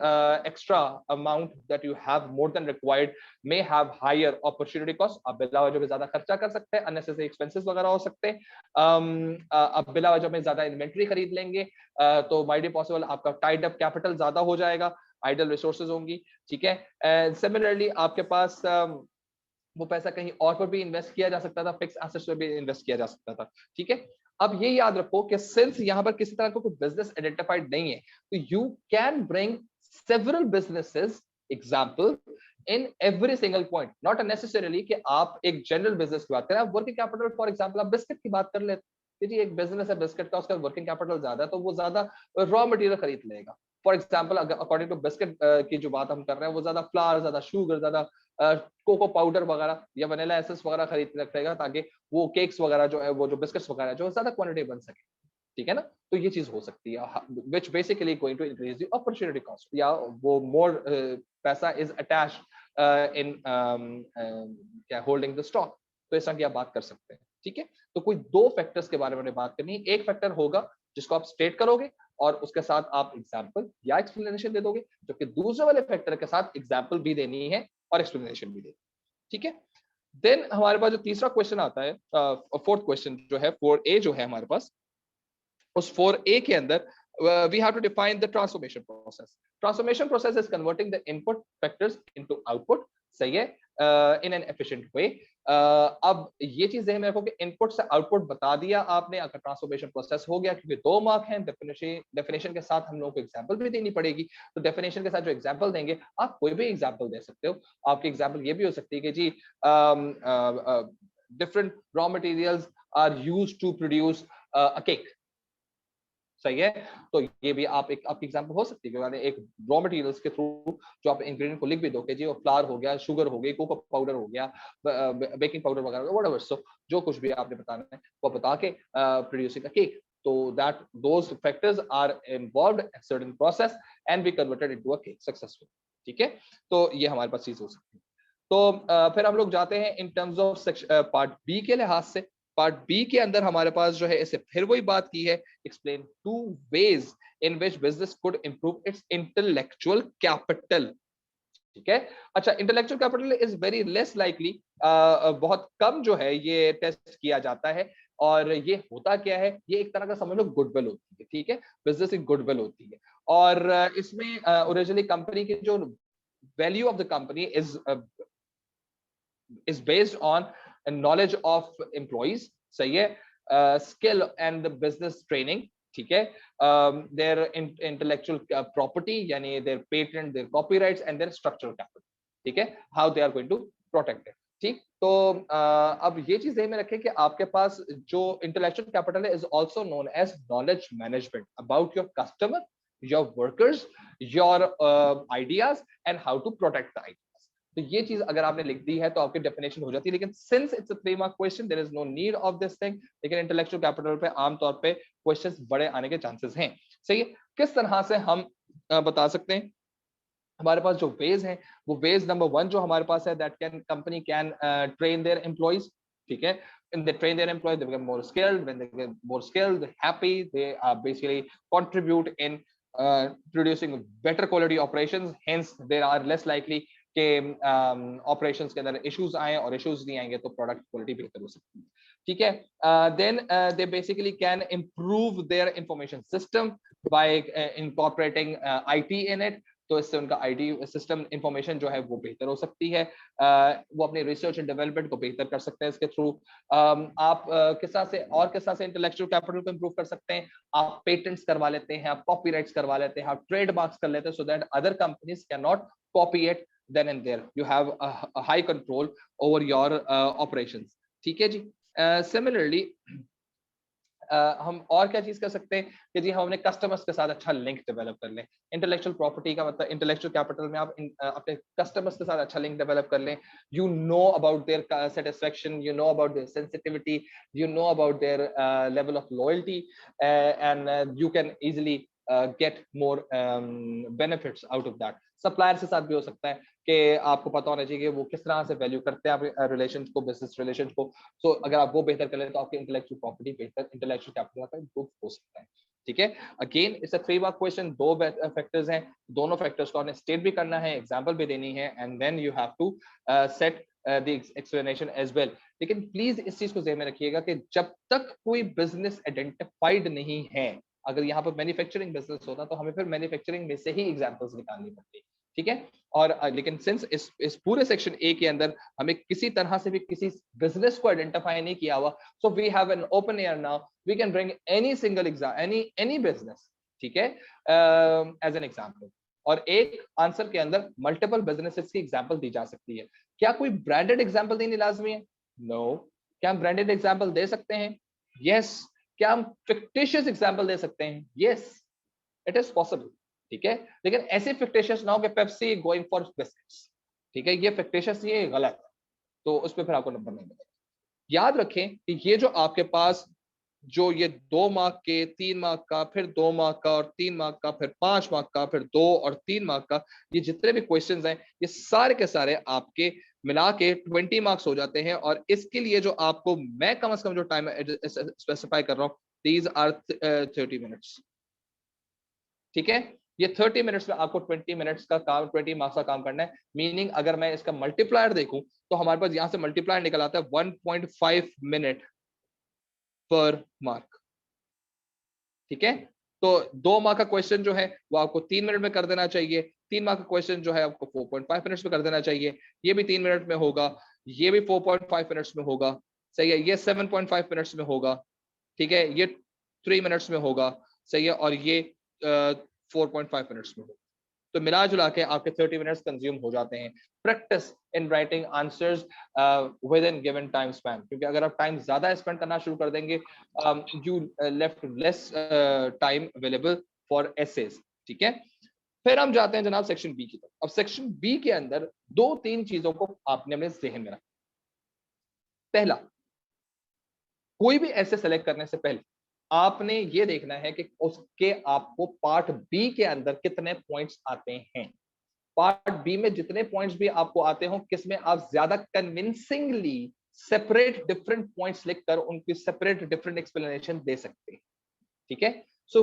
extra amount that you have more than required may have higher opportunity cost. आप बिला वजह में ज्यादा खर्चा कर सकते हैं, unnecessary expenses वगैरह हो सकते हैं। अब बिला वजह में ज्यादा इन्वेंट्री खरीद लेंगे तो might be possible आपका tied up capital ज्यादा हो जाएगा, idle resources होंगी। ठीक है, सिमिलरली आपके पास वो पैसा कहीं और पर भी इन्वेस्ट किया जा सकता था, फिक्स एसेट्स में भी इन्वेस्ट किया जा सकता था। ठीक है, अब ये याद रखो कि सिंस यहाँ पर किसी तरह का कोई बिजनेस आइडेंटिफाइड नहीं है तो you can bring several businesses example in every single point, not necessarily कि आप एक जनरल बिजनेस की बात करें। आप वर्किंग कैपिटल फॉर एग्जांपल आप बिस्किट की बात कर लेते जी, एक बिजनेस है बिस्किट का, उसका वर्किंग कैपिटल ज्यादा है तो वो ज्यादा रॉ मटेरियल खरीद लेगा। For example according to biscuit की जो बात हम कर रहे हैं वो ज्यादा फ्लावर, ज्यादा शुगर, ज्यादा कोको पाउडर वगैरह या वनीला एसेंस वगैरह खरीद रखेगा ताकि वो केक्स वगैरह जो है, वो जो बिस्किट्स वगैरह जो ज्यादा क्वांटिटी बन सके। ठीक है ना, तो ये चीज हो सकती है which basically going to increase the opportunity cost, या वो मोर पैसा इज अटैच्ड इन क्या होल्डिंग द स्टॉक, तो ऐसा की आप बात कर सकते हैं। ठीक है, तो कोई 2 फैक्टर्स के बारे में बात करनी है। एक फैक्टर होगा जिसको आप स्टेट करोगे और उसके साथ आप एग्जाम्पल या एक्सप्लेनेशन दे दोगे, जबकि दूसरे वाले फैक्टर के साथ एग्जाम्पल भी देनी है और एक्सप्लेनेशन भी देनी है। ठीक है, देन हमारे पास जो तीसरा क्वेश्चन आता है, फोर्थ क्वेश्चन जो है 4A जो है हमारे पास, उस 4A के अंदर we have to define the transformation process. Transformation process is converting the input factors into output. सही है, in an efficient way. अब ये चीज ध्यान में रखो कि इनपुट से आउटपुट बता दिया आपने, अगर ट्रांसफॉर्मेशन प्रोसेस हो गया, क्योंकि 2 मार्क हैं, डेफिनेशन के साथ हम लोगों को एग्जांपल भी देनी पड़ेगी, तो डेफिनेशन के साथ जो एग्जांपल देंगे आप कोई भी एग्जांपल दे सकते हो। आपकी एग्जांपल ये भी हो सकती है कि जी different raw materials are used to produce a cake. सही है, तो ये भी आप एक आपकी एग्जांपल हो सकती है, एक रॉ मटेरियल्स के थ्रू जो आप इंग्रेडिएंट को लिख भी दो कि जी वो फ्लावर हो गया, शुगर हो गई, कोको पाउडर हो गया, बेकिंग पाउडर वगैरह, व्हाटएवर, सो जो कुछ भी आपने बताना है वो बता के producing a cake. so that those factors are involved in certain process and we converted into a cake successful. ठीक है, तो ये हमारे पास चीज हो सकती है। तो फिर हम लोग जाते हैं in terms of part B के लिहाज से। पार्ट बी के अंदर हमारे पास जो है इसे फिर वही बात की है, explain 2 ways in which business could improve its intellectual capital। ठीक है, अच्छा, intellectual capital is very less likely, बहुत कम जो है ये टेस्ट किया जाता है। और ये होता क्या है, ये एक तरह का समझ लो गुडविल होती है। ठीक है, बिजनेस की गुडविल होती है। और इसमें ओरिजिनली कंपनी की जो value of the company is based on a knowledge of employees, सही है, skill and the business training, ठीक है, their intellectual property यानी their patent, their copyrights and their structural capital, ठीक है, how they are going to protect it। ठीक, तो अब ये चीज ध्यान में रखें कि आपके पास जो intellectual capital है is also known as knowledge management about your customer, your workers, your ideas and how to protect the ideas। तो ये चीज अगर आपने लिख दी है तो आपकी डेफिनेशन हो जाती है। लेकिन since it's a 3 mark question there is no need of this thing. लेकिन इंटेलेक्चुअल कैपिटल पे आमतौर पे क्वेश्चंस बड़े आने के चांसेस हैं। सही है, किस तरह से हम बता सकते हैं, हमारे पास जो वेज है वो वेज नंबर 1 जो हमारे पास है, that can company can train their employees. ठीक है, and they train their employees, they become more skilled. When they get more skilled, they're happy, they basically contribute in producing better quality operations, hence they are less likely कि operations के अंदर issues आए, और issues नहीं आएंगे तो product quality बेहतर हो सकती है। ठीक है, then they basically can improve their information system by incorporating IT in it. तो इससे उनका आईटी सिस्टम इंफॉर्मेशन जो है वो बेहतर हो सकती है। वो अपने रिसर्च एंड डेवलपमेंट को बेहतर कर सकते हैं इसके थ्रू। आप किस तरह से और किस तरह से इंटेलेक्चुअल कैपिटल को इंप्रूव कर सकते हैं, आप पेटेंट्स करवा लेते हैं, आप कॉपीराइट्स करवा लेते हैं, आप ट्रेडमार्क्स कर लेते हैं, so that other companies can not copy it. then and there you have a high control over your operations। ठीक है जी। similarly हम और क्या चीज कर सकते हैं कि जी हम अपने कस्टमर्स के साथ अच्छा लिंक डेवलप कर लें। इंटेलेक्चुअल प्रॉपर्टी का मतलब इंटेलेक्चुअल कैपिटल में आप अपने कस्टमर्स के साथ अच्छा लिंक डेवलप कर लें। You know about their satisfaction, you know about their sensitivity, you know about their level of loyalty, and you can easily get more benefits out of that. Supplier के साथ भी हो सकता है कि आपको पता होना चाहिए कि वो किस तरह से वैल्यू करते हैं आप रिलेशन को, बिजनेस रिलेशन को। सो अगर आप वो बेहतर कर लें तो आपकी इंटेलेक्चुअल प्रॉपर्टी बेहतर, इंटेलेक्चुअल कैपिटल का इंप्रूव हो सकता है। ठीक है, again it's a 3 mark question, 2 factors हैं, दोनों फैक्टर्स को आपने स्टेट भी करना है, एग्जांपल भी देनी है, and then you have to set the explanation as well. लेकिन प्लीज इस चीज को ध्यान में रखिएगा कि जब तक कोई बिजनेस आइडेंटिफाइड नहीं है, अगर यहाँ पर मैन्युफैक्चरिंग बिजनेस होता तो हमें फिर मैन्युफैक्चरिंग में से ही एग्जांपल्स निकालनी पड़ती। ठीक है, और लेकिन सिंस इस पूरे सेक्शन ए के अंदर हमें किसी तरह से भी किसी बिजनेस को आइडेंटिफाई नहीं किया हुआ, so we have an open air now, we can bring any single exam, any business, ठीक है, एज एन एग्जांपल। और एक आंसर के अंदर मल्टीपल बिजनेसेस की एग्जांपल दी जा सकती है। क्या कोई ब्रांडेड एग्जांपल देनी लाजमी है? नो। क्या हम ब्रांडेड एग्जांपल दे सकते हैं? यस। क्या हम फिक्टिशियस एग्जांपल दे सकते हैं? Yes, it is possible. ठीक है, लेकिन ऐसे फिक्टिशियस ना हो कि पेप्सी गोइंग फॉर बिस्किट्स। ठीक है, ये फिक्टिशियस, ये गलत है, तो उस पर फिर आपको नंबर नहीं मिलेगा। याद रखें कि ये जो आपके पास जो ये 2 मार्क के, 3 मार्क का, फिर 2 मार्क का और 3 मार्क का, फिर 5 मार्क का, फिर 2 और 3 मार्क का, ये जितने भी क्वेश्चंस हैं ये सारे के सारे आपके मिला के 20 मार्क्स हो जाते हैं। और इसके लिए जो आपको मैं कम से कम जो टाइम स्पेसिफाई कर रहा हूँ, दीज आर 30 मिनट्स। ठीक है, ये 30 मिनट्स में आपको 20 मिनट्स का काम, 20 मार्क्स का काम करना है। मीनिंग अगर मैं इसका मल्टीप्लायर देखूं तो हमारे पास यहां से मल्टीप्लायर निकल आता है 1.5 मिनट पर मार्क। ठीक है, तो 2 मार्क का क्वेश्चन जो है वो आपको 3 मिनट में कर देना चाहिए, 3 मार्क का क्वेश्चन जो है आपको 4.5 मिनट्स में कर देना चाहिए। ये भी 3 मिनट में होगा, ये भी 4.5 मिनट्स में होगा, सही है, ये 7.5 मिनट्स में होगा, ठीक है, ये 3 मिनट्स में होगा, सही है, और ये 4.5 मिनट्स में होगा। तो मिला जुला के आपके 30 मिनट्स कंज्यूम हो जाते हैं। Practice in writing answers with in given time span, क्योंकि अगर आप टाइम ज्यादा स्पेंड करना शुरू कर देंगे, you left less time available for essays. ठीक है, फिर हम जाते हैं जनाब सेक्शन बी की तरफ। अब सेक्शन बी के अंदर 2-3 चीजों को आपने अपने जहन में रखा। पहला, कोई भी ऐसे सेलेक्ट करने से पहले आपने ये देखना है कि उसके आपको पार्ट बी के अंदर कितने पॉइंट्स आते हैं। पार्ट बी में जितने पॉइंट्स भी आपको आते हो, किसमें आप ज्यादा कन्विंसिंगली सेपरेट डिफरेंट पॉइंट्स लिखकर उनकी सेपरेट डिफरेंट एक्सप्लेनेशन दे सकते हैं। ठीक है, so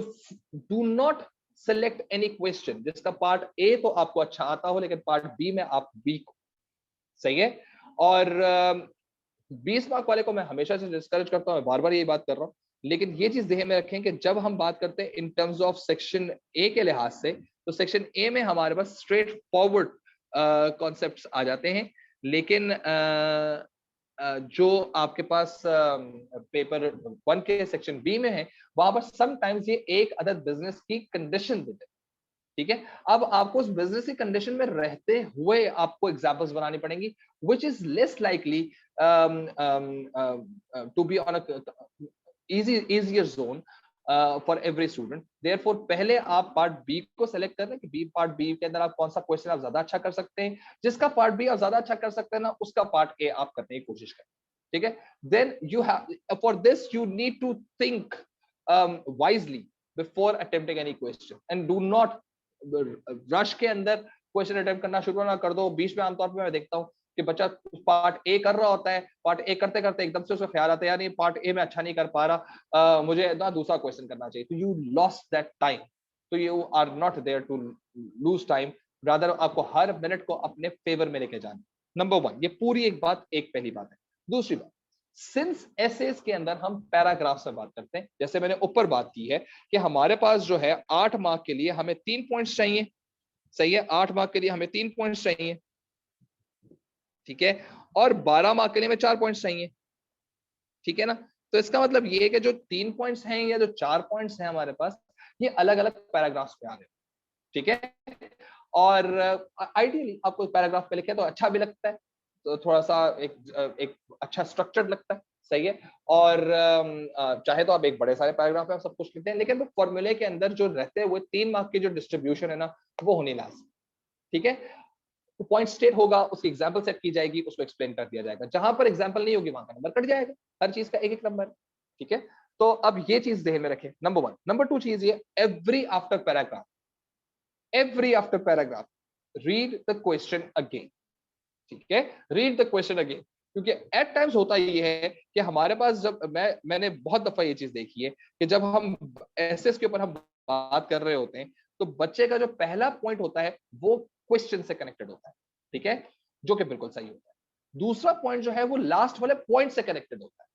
do not select any question जिसका पार्ट ए तो आपको अच्छा आता हो लेकिन पार्ट बी में आप वीक हो। सही है, और 20 मार्क वाले को मैं हमेशा से डिस्करेज करता हूं, बार बार यही बात कर रहा हूं, लेकिन ये चीज ध्यान में रखें कि जब हम बात करते हैं in terms of section A के लिहाज से, तो सेक्शन ए में हमारे पास स्ट्रेट फॉरवर्ड कॉन्सेप्ट्स आ जाते हैं, लेकिन जो आपके पास पेपर 1 के सेक्शन बी में है, वहां पर समटाइम्स ये एक अदद बिजनेस की कंडीशन देते हैं। ठीक है, अब आपको उस बिजनेस की कंडीशन में रहते हुए आपको एग्जांपल्स बनानी पड़ेंगी, which is less likely to be on a easier zone for every student. Therefore पहले आप पार्ट बी को सेलेक्ट कर लें कि बी पार्ट बी के अंदर आप कौन सा क्वेश्चन आप ज्यादा अच्छा कर सकते हैं, जिसका पार्ट बी आप ज्यादा अच्छा कर सकते हैं ना, उसका पार्ट ए आप करने की कोशिश करें। ठीक है, then you have for this you need to think wisely before attempting any question and do not rush के अंदर क्वेश्चन अटेम्प्ट करना शुरू ना कर दो। बीच में आमतौर पर मैं देखता हूँ कि बच्चा पार्ट ए कर रहा होता है, पार्ट ए करते करते एकदम से उसका ख्याल आता है यार ये पार्ट ए में अच्छा नहीं कर पा रहा, मुझे ना दूसरा क्वेश्चन करना चाहिए, तो यू लॉस्ट दैट टाइम। तो you are not there to lose time, rather आपको हर मिनट को अपने फेवर में लेके जाना। नंबर 1, ये पूरी एक बात, एक पहली बात है। दूसरी बात, सिंस एसेस के अंदर हम पैराग्राफ से बात करते हैं, जैसे मैंने ऊपर बात की है कि हमारे पास जो है 8 मार्क के लिए हमें 3 पॉइंट्स चाहिए। सही है, 8 मार्क के लिए हमें 3 पॉइंट्स चाहिए। ठीक है, और 12 मार्क के लिए हमें 4 पॉइंट्स चाहिए। ठीक है ना, तो इसका मतलब ये है कि जो 3 पॉइंट्स हैं या जो 4 पॉइंट्स हैं हमारे पास, ये अलग अलग पैराग्राफ्स पे आ रहे हैं। ठीक है, और आइडियली आपको पैराग्राफ पे लिखे तो अच्छा भी लगता है, तो थोड़ा सा एक अच्छा स्ट्रक्चर्ड लगता है। सही है, और चाहे तो आप एक बड़े सारे पैराग्राफ में आप सब कुछ लिखते हैं, लेकिन वो फॉर्मूले के अंदर जो रहते हैं वो 3 मार्क की जो डिस्ट्रीब्यूशन है ना, वो होनी लाजमी। ठीक है, तो पॉइंट स्टेट होगा, उसकी एग्जांपल सेट की जाएगी, उसको एक्सप्लेन कर दिया जाएगा। जहां पर एग्जांपल नहीं होगी वहां का नंबर कट जाएगा, हर चीज का एक एक नंबर। ठीक है, तो अब ये चीज ध्यान में रखें, नंबर 1। नंबर 2 चीज ये, every after paragraph read the question again. ठीक है, रीड द क्वेश्चन अगेन, क्योंकि एट टाइम्स होता ये है कि हमारे पास जब मैंने बहुत दफा ये चीज देखी है कि जब हम एसएस के ऊपर हम बात कर रहे होते हैं, तो बच्चे का जो पहला पॉइंट होता है वो क्वेश्चन से कनेक्टेड होता है। ठीक है, जो कि बिल्कुल सही होता है। दूसरा पॉइंट जो है वो लास्ट वाले पॉइंट से कनेक्टेड होता है,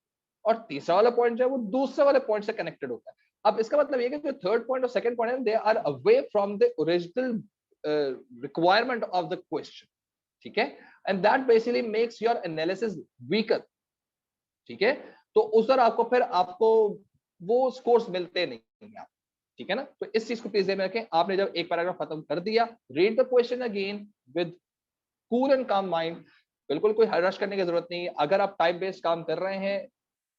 और तीसरा वाला पॉइंट जो है वो दूसरे वाले पॉइंट से कनेक्टेड होता है। अब इसका मतलब ये है कि जो थर्ड पॉइंट और सेकंड पॉइंट है, they are away from the original requirement of the question. ठीक है, and that basically makes your analysis weaker. ठीक है, तो उस पर आपको फिर आपको वो स्कोर्स मिलते नहीं आप। ठीक है ना, तो इस चीज को प्लीज ध्यान में रखें। आपने जब एक पैराग्राफ खत्म कर दिया, read the question again with cool and काम माइंड। बिल्कुल कोई रश करने की जरूरत नहीं है। अगर आप टाइम बेस्ड काम कर रहे हैं,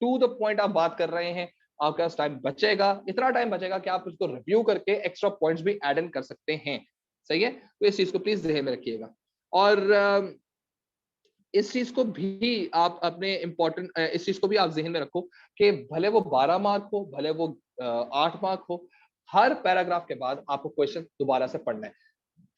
टू द पॉइंट आप बात कर रहे हैं, आपके पास टाइम बचेगा, इतना टाइम बचेगा कि आप उसको रिव्यू करके एक्स्ट्रा पॉइंट्स भी ऐड इन कर सकते हैं। सही है, तो इस चीज को प्लीज ध्यान में रखिएगा। और इस चीज को भी आप अपने इंपॉर्टेंट, इस चीज को भी आप जहन में रखो कि भले वो 12 मार्क हो, भले वो 8 मार्क हो, हर पैराग्राफ के बाद आपको क्वेश्चन दोबारा से पढ़ना है।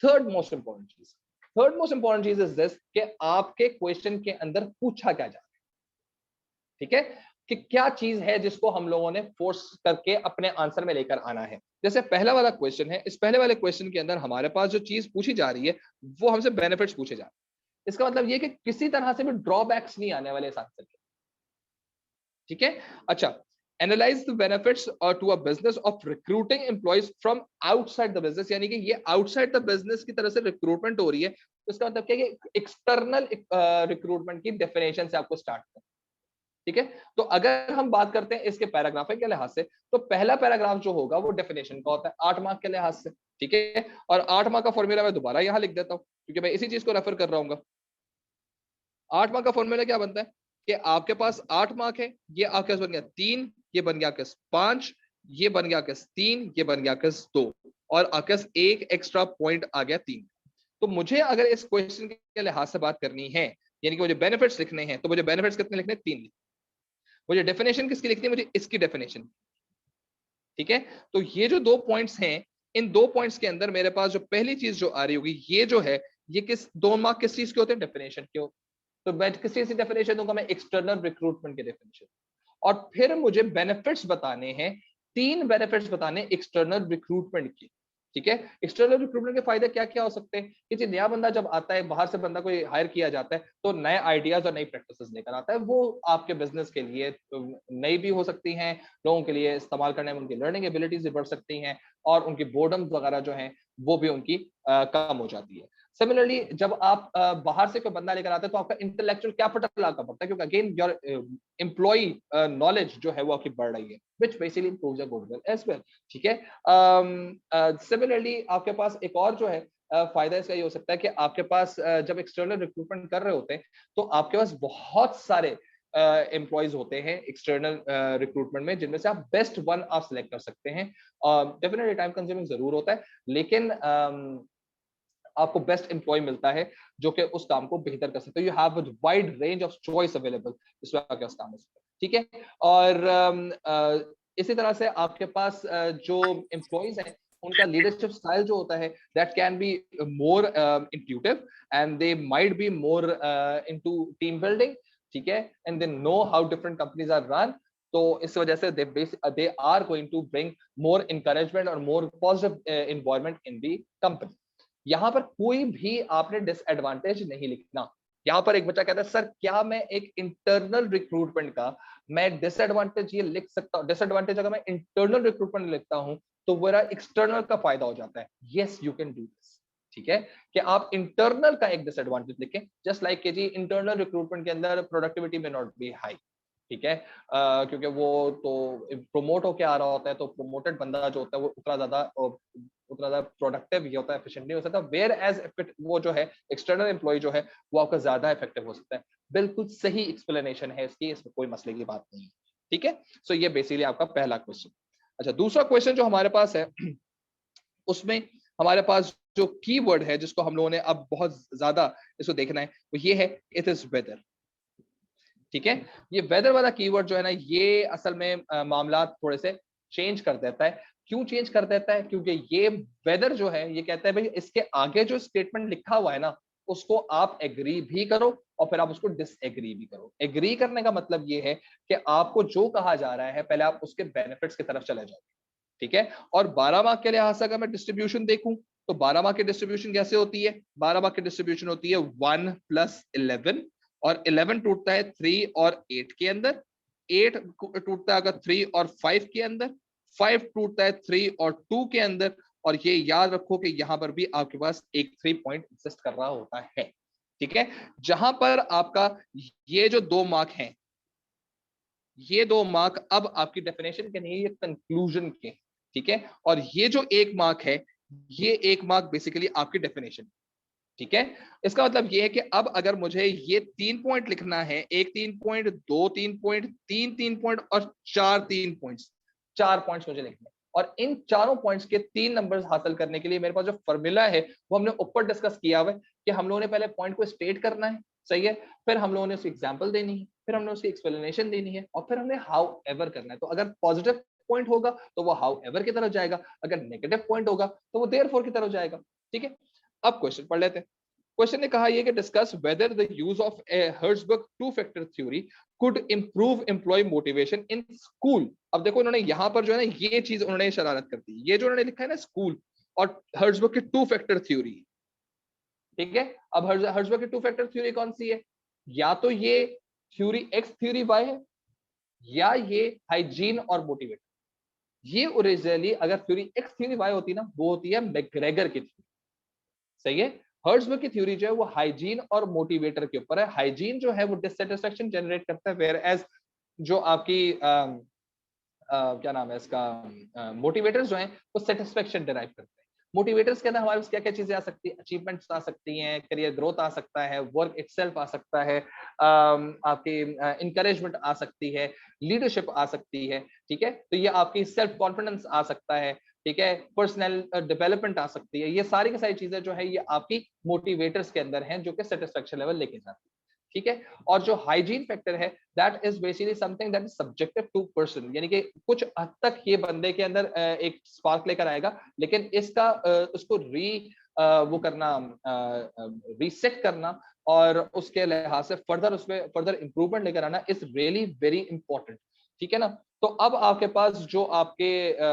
थर्ड मोस्ट इंपॉर्टेंट चीज इज दिस कि आपके क्वेश्चन के अंदर पूछा क्या जा रहा है। ठीक है, कि क्या चीज है जिसको हम लोगों ने फोर्स करके अपने आंसर में लेकर आना है। जैसे पहला वाला क्वेश्चन है, इस पहले वाले क्वेश्चन के अंदर हमारे पास जो चीज पूछी जा रही है वो हमसे बेनिफिट्स पूछे जा रहे हैं। इसका मतलब ये कि किसी तरह से भी ड्रॉबैक्स नहीं आने वाले इस आंसर के। ठीक है, अच्छा, analyse the benefits to a business of recruiting employees from outside the business, यानी कि ये आउटसाइड द बिजनेस की तरह से रिक्रूटमेंट हो रही है। तो इसका मतलब क्या है कि एक्सटर्नल रिक्रूटमेंट की डेफिनेशन से आपको स्टार्ट करना। ठीक है, तो अगर हम बात करते हैं इसके पैराग्राफ के लिहाज से, तो पहला पैराग्राफ जो होगा वो डेफिनेशन का होता है 8 मार्क के लिहाज से। ठीक है, और 8 मार्क का फॉर्मूला मैं दोबारा यहां लिख देता हूं क्योंकि मैं इसी चीज को रेफर कर रहा हूँ। 8 मार्क का फॉर्मूला क्या बनता है कि आपके पास 8 मार्क है, ये आपके पास बन गया 3, ये बन गया आपके 5, ये बन गया आपके 3, ये बन गया आपके 2, और आपके पास एक एक्स्ट्रा पॉइंट आ गया 3। तो मुझे अगर इस क्वेश्चन के लिहाज से बात करनी है, यानी कि मुझे बेनिफिट्स लिखने हैं, तो मुझे बेनिफिट्स कितने लिखने हैं? 3 लिखने। मुझे डेफिनेशन किसकी लिखनी है? मुझे इसकी डेफिनेशन। ठीक है, तो ये जो 2 पॉइंट्स हैं, इन 2 पॉइंट्स के अंदर मेरे पास जो पहली चीज जो आ रही होगी, ये जो है, ये किस 2 मार्क किस चीज के होते हैं? डेफिनेशन के। तो मैं किस चीज की डेफिनेशन दूंगा? मैं एक्सटर्नल रिक्रूटमेंट के डेफिनेशन। और फिर मुझे बेनिफिट्स बताने हैं, 3 बेनिफिट्स बताने एक्सटर्नल रिक्रूटमेंट के। ठीक है, एक्सटर्नल रिक्रूटमेंट के फायदे क्या क्या हो सकते हैं? कि जी नया बंदा जब आता है, बाहर से बंदा कोई हायर किया जाता है, तो नए आइडियाज और नई प्रैक्टिसेस लेकर आता है। वो आपके बिजनेस के लिए नई भी हो सकती हैं, लोगों के लिए इस्तेमाल करने में उनकी लर्निंग एबिलिटीज भी बढ़ सकती हैं, और उनकी बोर्डम वगैरह जो है वो भी उनकी कम हो जाती है। सिमिलरली जब आप बाहर से कोई बंदा लेकर आते हैं, तो आपका इंटेलेक्चुअल कैपिटल आपका बढ़ता है, क्योंकि अगेन योर एम्प्लॉय नॉलेज जो है वो आपकी बढ़ रही है, which basically improves your goodwill as well. ठीक है, सिमिलरली आपके पास एक और जो है फायदा इसका ये हो सकता है कि आपके पास जब एक्सटर्नल रिक्रूटमेंट कर रहे होते हैं, तो आपके पास बहुत सारे एम्प्लॉयज होते हैं एक्सटर्नल रिक्रूटमेंट में, जिनमें से आप बेस्ट वन आप सिलेक्ट कर सकते हैं। डेफिनेटली टाइम कंज्यूमिंग जरूर होता है, लेकिन आपको बेस्ट एम्प्लॉय मिलता है जो कि उस काम को बेहतर कर सकते हो। You have a wide range of choice available, इसमें आपके पास काम हो सकता है। ठीक है, और इसी तरह से आपके पास जो एम्प्लॉयज हैं, उनका लीडरशिप स्टाइल जो होता है, that can be more intuitive, and they might be more into team building. ठीक है, and they know how different companies are run. तो इस वजह से they are going to bring more encouragement और more positive environment in the company. यहां पर कोई भी आपने डिसएडवांटेज नहीं लिखना। यहां पर एक बच्चा कहता है, सर क्या मैं एक इंटरनल रिक्रूटमेंट का मैं डिसएडवांटेज ये लिख सकता हूं? डिसएडवांटेज अगर मैं इंटरनल रिक्रूटमेंट लिखता हूं, तो मेरा एक्सटर्नल का फायदा हो जाता है। Yes, you can do this. ठीक है, कि आप इंटरनल का एक डिसएडवांटेज लिखें, जस्ट लाइक के जी इंटरनल रिक्रूटमेंट के अंदर प्रोडक्टिविटी में नॉट बी हाई। ठीक है, क्योंकि वो तो प्रमोट होके आ रहा होता है, तो प्रमोटेड बंदा जो होता है वो उतना ज्यादा प्रोडक्टिव ये होता है, एफिशिएंट नहीं हो सकता। वेयर एज वो जो है एक्सटर्नल एम्प्लॉय जो है वो आपका ज्यादा इफेक्टिव हो सकता है। बिल्कुल सही एक्सप्लेनेशन है इसकी, इसमें कोई मसले की बात नहीं है। ठीक है, सो ये बेसिकली आपका पहला क्वेश्चन। अच्छा, दूसरा क्वेश्चन जो हमारे पास है, उसमें हमारे पास जो कीवर्ड है जिसको हम लोगों ने अब बहुत ज्यादा इसको देखना है, वो ये है, इट इज वेदर। ठीक है, ये वेदर वाला कीवर्ड जो है ना, ये असल में मामला थोड़े से चेंज कर देता है। क्यों चेंज कर देता है? क्योंकि ये वेदर जो है, ये कहता है भाई इसके आगे जो स्टेटमेंट लिखा हुआ है ना, उसको आप एग्री भी करो और फिर आप उसको डिसएग्री भी करो। एग्री करने का मतलब ये है कि आपको जो कहा जा रहा है, पहले आप उसके बेनिफिट्स की तरफ चले जाओ। ठीक है, और 12 मार्क के लिहाज से अगर मैं डिस्ट्रीब्यूशन देखूं, तो 12 मार्क की डिस्ट्रीब्यूशन कैसे होती है? 12 मार्क की डिस्ट्रीब्यूशन होती है 1 + 11, और 11 टूटता है 3 और 8 के अंदर, 8 टूटता है अगर 3 और 5 के अंदर, 5 टूटता है 3 और 2 के अंदर। और ये याद रखो कि यहां पर भी आपके पास एक 3 पॉइंट एग्जिस्ट कर रहा होता है। ठीक है, जहां पर आपका ये जो 2 मार्क हैं, ये 2 मार्क अब आपकी डेफिनेशन के नहीं, ये कंक्लूजन के। ठीक है, और ये जो 1 मार्क है, ये 1 मार्क बेसिकली आपकी डेफिनेशन। ठीक है, इसका मतलब ये है कि अब अगर मुझे ये 3 पॉइंट लिखना है, 1 3 पॉइंट, 2 3 पॉइंट, 3 3 पॉइंट और 4 3 पॉइंट्स, 4 पॉइंट्स मुझे लिखने हैं। और इन चारों पॉइंट्स के 3 नंबर्स हासिल करने के लिए मेरे पास जो फॉर्मूला है वो हमने ऊपर डिस्कस किया हुआ है, कि हम लोगों ने पहले पॉइंट को स्टेट करना है। सही है, फिर हम लोगों ने उसकी एग्जांपल देनी है, फिर हमने उसकी एक्सप्लेनेशन देनी है, और फिर हमने हाउ एवर करना है। तो अगर पॉजिटिव पॉइंट होगा तो वो हाउ एवर की तरफ जाएगा, अगर नेगेटिव पॉइंट होगा तो वो देयरफॉर की तरफ जाएगा। ठीक है, अब क्वेश्चन पढ़ लेते हैं। क्वेश्चन ने कहा ये कि discuss whether the use of Herzberg two factor theory could improve employ motivation in school. अब देखो इन्होंने यहां पर जो है ना, ये चीज उन्होंने शरारत कर दी। ये जो उन्होंने लिखा है ना, स्कूल और हर्ट्जबर्ग की टू फैक्टर थ्योरी। ठीक है, अब हर्ट्जबर्ग की टू फैक्टर थ्योरी कौन सी है? या तो ये थ्योरी एक्स थ्योरी वाई है, या ये हाइजीन और मोटिवेटर। ये ओरिजिनली अगर थ्योरी एक्स थ्योरी वाई होती ना, वो होती है मैकग्रेगर की थ्योरी। सही है, हर्ट्जबर्ग की थ्योरी जो है वो हाइजीन और मोटिवेटर के ऊपर है। हाइजीन जो है वो डिससेटिस्फेक्शन जनरेट करता है, वेयर एज जो आपकी क्या नाम है इसका, मोटिवेटर्स जो हैं वो सेटिस्फेक्शन डिराइव करते हैं। मोटिवेटर्स के अंदर हमारे पास क्या क्या चीजें आ सकती है? अचीवमेंट्स आ सकती हैं, करियर ग्रोथ आ सकता है, वर्क इटसेल्फ आ सकता है, आपकी इंकरेजमेंट आ सकती है, लीडरशिप आ सकती है। ठीक है, तो ये आपकी सेल्फ कॉन्फिडेंस आ सकता है। ठीक है, पर्सनल डेवलपमेंट आ सकती है। ये सारी की सारी चीजें जो है ये आपकी मोटिवेटर्स के अंदर हैं, जो कि सेटिस्फेक्शन लेवल लेके जाती है। ठीक है। और जो हाइजीन फैक्टर है that is basically something that is subjective to person, यानी कि कुछ हद तक ये बंदे के अंदर एक स्पार्क लेकर आएगा, लेकिन इसका उसको वो करना, रीसेट करना और उसके लिहाज से फर्दर उसमें फर्दर इंप्रूवमेंट लेकर आना इज रियली वेरी इंपॉर्टेंट, ठीक है ना। तो अब आपके पास जो आपके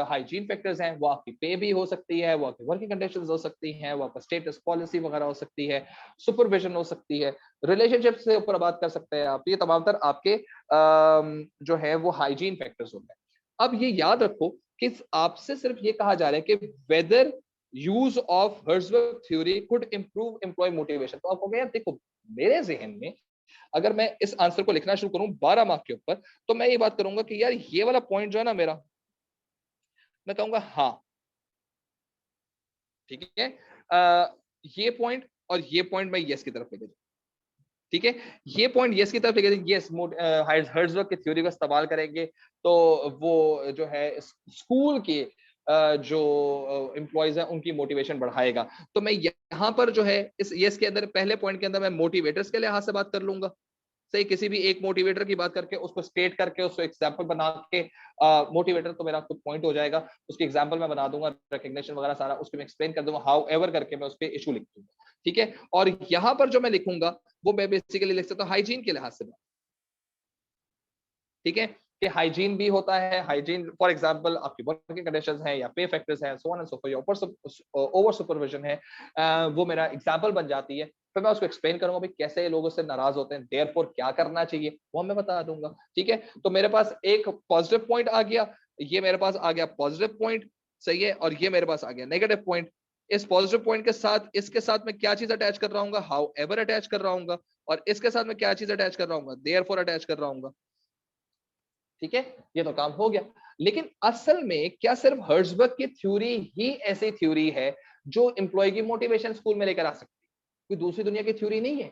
हाइजीन फैक्टर्स हैं, वो आपकी पे भी हो सकती है, वो आपकी वर्किंग कंडीशंस हो सकती हैं, वो आपका स्टेटस पॉलिसी वगैरह हो सकती है, सुपरविजन हो सकती है, रिलेशनशिप से ऊपर बात कर सकते हैं आप। ये तमाम तर आपके जो है वो हाइजीन फैक्टर्स होते हैं। अब ये याद रखो कि आपसे सिर्फ ये कहा जा रहा है कि whether use of Herzberg theory could improve employ motivation. तो आप कहोगे यार देखो, मेरे जहन में अगर मैं इस आंसर को लिखना शुरू करूं 12 मार्क के ऊपर, तो मैं ये बात करूंगा कि यार ये वाला पॉइंट जो है ना मेरा, मैं कहूंगा हाँ, ठीक है। ये पॉइंट और ये पॉइंट मैं यस की तरफ लेके जाऊँ, ठीक है। ये पॉइंट यस की तरफ लेके जाऊँ, यस हर्ट्जबर्ग की थ्योरी का इस्तेमाल करेंगे तो वो जो है स्कूल के जो एम्प्लॉयज हैं उनकी मोटिवेशन बढ़ाएगा। तो मैं यहाँ पर जो है इस यस के अंदर पहले पॉइंट के अंदर मैं मोटिवेटर्स के लिहाज से बात कर लूंगा, सही, किसी भी एक मोटिवेटर की बात करके उसको स्टेट करके उसको एग्जांपल बना के, मोटिवेटर तो मेरा खुद पॉइंट हो जाएगा, उसकी एग्जांपल मैं बना दूंगा, रिकग्निशन वगैरह सारा उसको मैं एक्सप्लेन कर दूंगा, हाउ एवर करके मैं उस पर इशू लिख दूंगा, ठीक है। और यहाँ पर जो मैं लिखूंगा वो मैं बेसिकली लिख सकता हूँ हाइजीन के लिहाज से, ठीक है, कि हाइजीन भी होता है। हाइजीन फॉर एग्जांपल आपकी वर्किंग कंडीशंस हैं या पे फैक्टर्स हैं, so on and so fourth, over supervision है, वो मेरा एग्जांपल बन जाती है। फिर मैं उसको एक्सप्लेन करूंगा भाई कैसे लोग उससे नाराज होते हैं, देयरफॉर क्या करना चाहिए वो मैं बता दूंगा, ठीक है। तो मेरे पास एक पॉजिटिव पॉइंट आ गया, ये मेरे पास आ गया पॉजिटिव पॉइंट, सही है, और ये मेरे पास आ गया नेगेटिव पॉइंट। इस पॉजिटिव पॉइंट के साथ इसके साथ मैं क्या चीज अटैच कर रहा हूँ, हाउ एवर अटैच कर रहा हूँ, और इसके साथ मैं क्या चीज अटैच कर रहा हूँ, देयरफॉर अटैच कर रहा हूँ, ठीक है। ये तो काम हो गया। लेकिन असल में क्या सिर्फ हर्ट्जबर्ग की थ्योरी ही ऐसी थ्योरी है जो एम्प्लॉय की मोटिवेशन स्कूल में लेकर आ सकती है? कोई दूसरी दुनिया की थ्योरी नहीं है,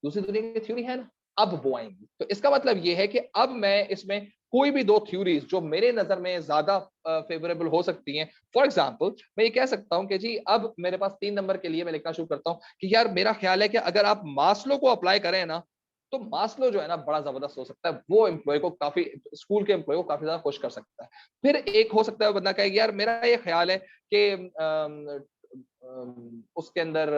दूसरी दुनिया की थ्योरी है ना। अब वो आएंगी, तो इसका मतलब ये है कि अब मैं इसमें कोई भी दो थ्योरीज जो मेरे नजर में ज्यादा फेवरेबल हो सकती हैं, फॉर एग्जांपल मैं ये कह सकता हूं कि जी अब मेरे पास 3 नंबर के लिए मैं लिखना शुरू करता हूं कि यार मेरा ख्याल है कि अगर आप मास्लो को अप्लाई करें ना, तो मास्लो जो है ना बड़ा जबरदस्त हो सकता है, वो एम्प्लॉय को काफी, स्कूल के एम्प्लॉय को काफी ज्यादा खुश कर सकता है। फिर एक हो सकता है बंदा कहे यार मेरा ये ख्याल है कि उसके अंदर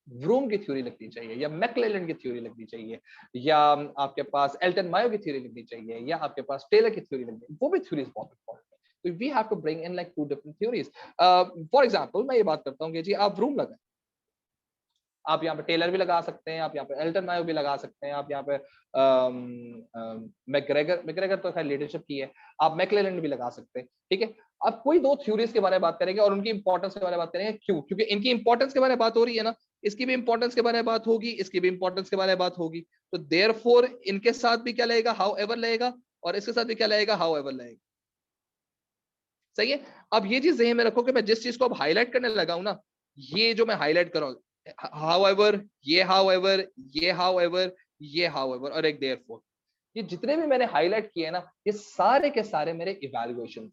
व्रूम की थ्योरी लिखनी चाहिए, या मैक्लेलन की थ्योरी लिखनी चाहिए, या आपके पास एल्टन मायो की थ्योरी लिखनी चाहिए, या आपके पास टेलर की थ्योरी लिखनी चाहिए। वो भी थ्योरीज बहुत इंपॉर्टेंट है। तो we have to bring in like 2 different theories. For example मैं ये बात करता हूँ कि जी आप व्रूम लगाएं, आप यहाँ पे टेलर भी लगा सकते हैं, आप यहाँ पे एल्टन मायो भी लगा सकते हैं, आप यहाँ पे मैकग्रेगर मैकग्रेगर तो खैर लीडरशिप की है, आप मैक्लेलैंड भी लगा सकते हैं, ठीक है। अब कोई दो थ्योरीज के बारे में बात करेंगे और उनकी इंपॉर्टेंस के बारे में बात करेंगे, क्यों? क्योंकि इनकी इंपॉर्टेंस के बारे में बात हो रही है ना, इसकी भी इंपॉर्टेंस के बारे में बात होगी, इसकी भी इंपॉर्टेंस के बारे में बात होगी। तो देयरफॉर इनके साथ भी क्या लगेगा, हाउ एवर लगेगा, और इसके साथ भी क्या लगेगा, हाउ एवर लगेगा, सही है। अब ये चीज ज़हन में रखो कि मैं जिस चीज को अब हाईलाइट करने लगा हूं ना, ये जो मैं हाईलाइट कर रहा हूं, हाउएवर, ये हाउएवर, ये हाउएवर, ये हाउएवर और एक देयरफॉर, ये जितने भी मैंने हाईलाइट किए ना, ये सारे के सारे मेरे इवैल्यूएशन।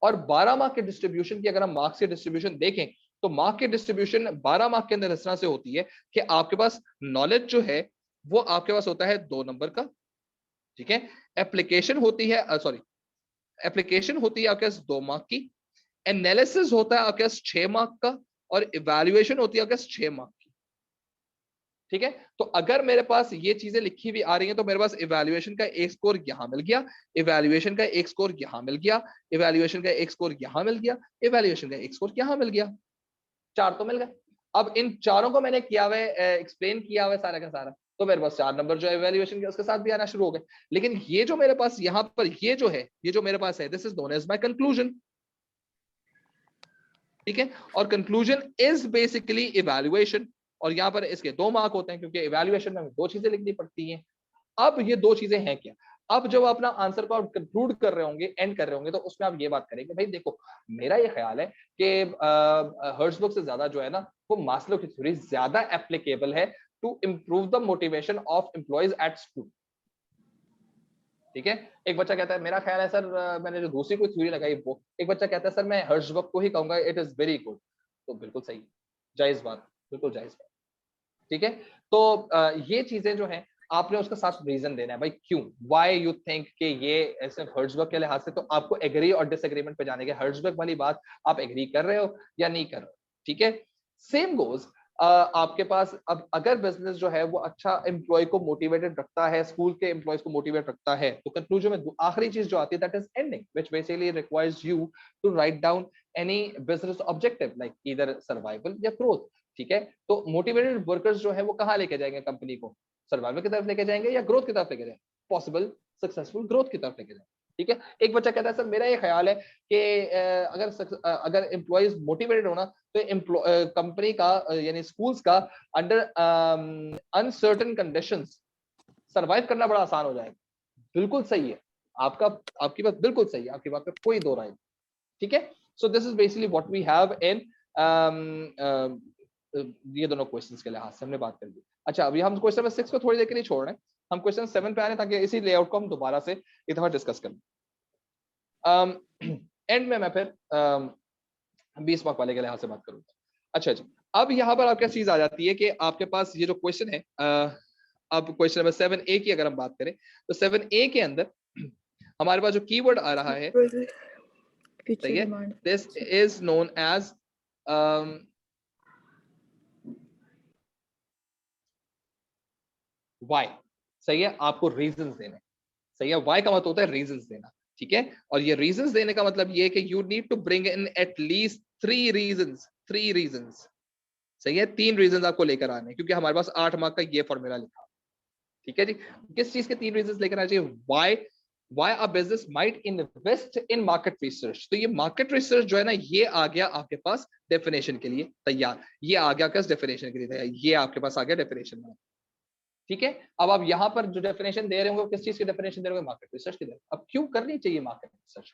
और 12 मार्क के डिस्ट्रीब्यूशन की अगर हम मार्क्स के डिस्ट्रीब्यूशन देखें, तो मार्क के डिस्ट्रीब्यूशन 12 मार्क के अंदर इस तरह से होती है कि आपके पास नॉलेज जो है वो आपके पास होता है 2 नंबर का, ठीक है। एप्लीकेशन होती है, सॉरी, एप्लीकेशन होती है आपके पास 2 मार्क की, एनालिसिस होता है आपके पास 6 मार्क का, और इवैल्यूएशन होती है आपके पास 6 मार्क की, ठीक है। तो अगर मेरे पास ये चीजें लिखी हुई आ रही हैं, तो मेरे पास इवैल्यूएशन का एक स्कोर यहां मिल गया, इवैल्यूएशन का एक स्कोर यहां मिल गया, इवैल्यूएशन का एक स्कोर यहां मिल गया, इवैल्यूएशन का एक स्कोर यहां मिल गया, 4 तो मिल गए। अब इन चारों को मैंने किया हुआ है, एक्सप्लेन किया हुआ है सारा का सारा, तो मेरे पास 4 नंबर जो है इवैल्यूएशन के उसके साथ भी आना शुरू हो गए। लेकिन ये जो मेरे पास यहाँ पर ये जो है, ये जो मेरे पास है, this is known as my conclusion, ठीक है। और कंक्लूजन इज बेसिकली इवैल्यूएशन, और यहां पर इसके 2 मार्क होते हैं क्योंकि इवैल्यूएशन में हमें 2 चीजें लिखनी पड़ती हैं। अब ये 2 चीजें हैं क्या? अब जब अपना आंसर को आप कंक्लूड कर रहे होंगे, एंड कर रहे होंगे, तो उसमें आप ये बात करेंगे भाई देखो, मेरा ये ख्याल है कि हर्ट्जबर्ग से ज्यादा जो है ना, वो मास्लो की थ्योरी ज्यादा एप्लीकेबल है to improve the motivation of employees at school, ठीक है। एक बच्चा कहता है मेरा ख्याल है सर, मैंने जो दूसरी कोई थ्योरी लगाई वो, एक बच्चा कहता है सर मैं हर्ट्जबर्ग को ही कहूंगा, इट इज वेरी गुड। तो बिल्कुल सही, जायज बात, बिल्कुल जायज बात। ठीक है। तो ये चीजें जो है आपने उसका साथ रीजन देना है भाई, क्यों, व्हाई यू थिंक कि ये ऐसे हर्ट्जबर्ग के लिहाज से, तो आपको एग्री और डिसएग्रीमेंट पे जाने के, हर्ट्जबर्ग वाली बात आप एग्री कर रहे हो या नहीं कर रहे हो, ठीक है। सेम गोज आपके पास, अब अगर बिजनेस जो है वो अच्छा एम्प्लॉय को मोटिवेटेड रखता है, स्कूल के एम्प्लॉयज को मोटिवेट रखता है, तो कंक्लूजन में आखिरी चीज जो आती है that is ending, which basically requires you to write down any business objective like either survival या ग्रोथ, ठीक है। तो मोटिवेटेड वर्कर्स जो है वो कहाँ लेके जाएंगे कंपनी को, सर्वाइवल की तरफ लेके जाएंगे या ग्रोथ की तरफ लेके जाएंगे, पॉसिबल सक्सेसफुल ग्रोथ की तरफ लेके जाएंगे, ठीक है। एक बच्चा कहता है सर मेरा ये ख्याल है कि अगर एम्प्लॉयज मोटिवेटेड होना तो कंपनी का यानी स्कूल्स का अंडर अनसर्टेन कंडीशंस सरवाइव करना बड़ा आसान हो जाएगा। बिल्कुल सही है आपकी बात बिल्कुल सही है, आपकी बात पे कोई दो राय, ठीक है। So this is basically what we have in ये दोनों क्वेश्चंस के लिहाज से हमने बात कर ली। अच्छा, अभी हम क्वेश्चन नंबर 6 को थोड़ी देर के लिए छोड़ रहे हैं, हम क्वेश्चन 7 पे आ रहे हैं ताकि इसी लेआउट को हम दोबारा से एक दफा डिस्कस कर लें। एंड में मैं फिर 20 मार्क वाले के लिहाज से बात करूंगा। अच्छा जी, अब यहाँ पर आपके चीज आ जाती है कि आपके पास ये जो क्वेश्चन है, अब क्वेश्चन नंबर 7A की अगर हम बात करें तो 7A के अंदर हमारे पास जो कीवर्ड आ रहा है, सही है, this is known as why, सही है, आपको रीजंस देने, सही है, व्हाई का मतलब होता है रीजंस देना, ठीक है। और ये रीजंस देने का मतलब ये है कि you need to bring in at least 3 reasons, सही है, 3 रीजंस आपको लेकर आने, क्योंकि हमारे पास 8 मार्क का ये फॉर्मूला लिखा, ठीक है जी। किस चीज के 3 रीजंस लेकर आना चाहिए, why a business might invest in market research. तो ये मार्केट रिसर्च जो है ना, ये आ गया आपके पास डेफिनेशन के लिए तैयार, ये आ गया किस डेफिनेशन के लिए तैयार, ये आपके पास आ गया डेफिनेशन में, ठीक है। अब आप यहाँ पर जो डेफिनेशन दे रहे होंगे किस चीज की डेफिनेशन दे रहे होंगे, मार्केट रिसर्च की दे, अब क्यों करनी चाहिए मार्केट रिसर्च,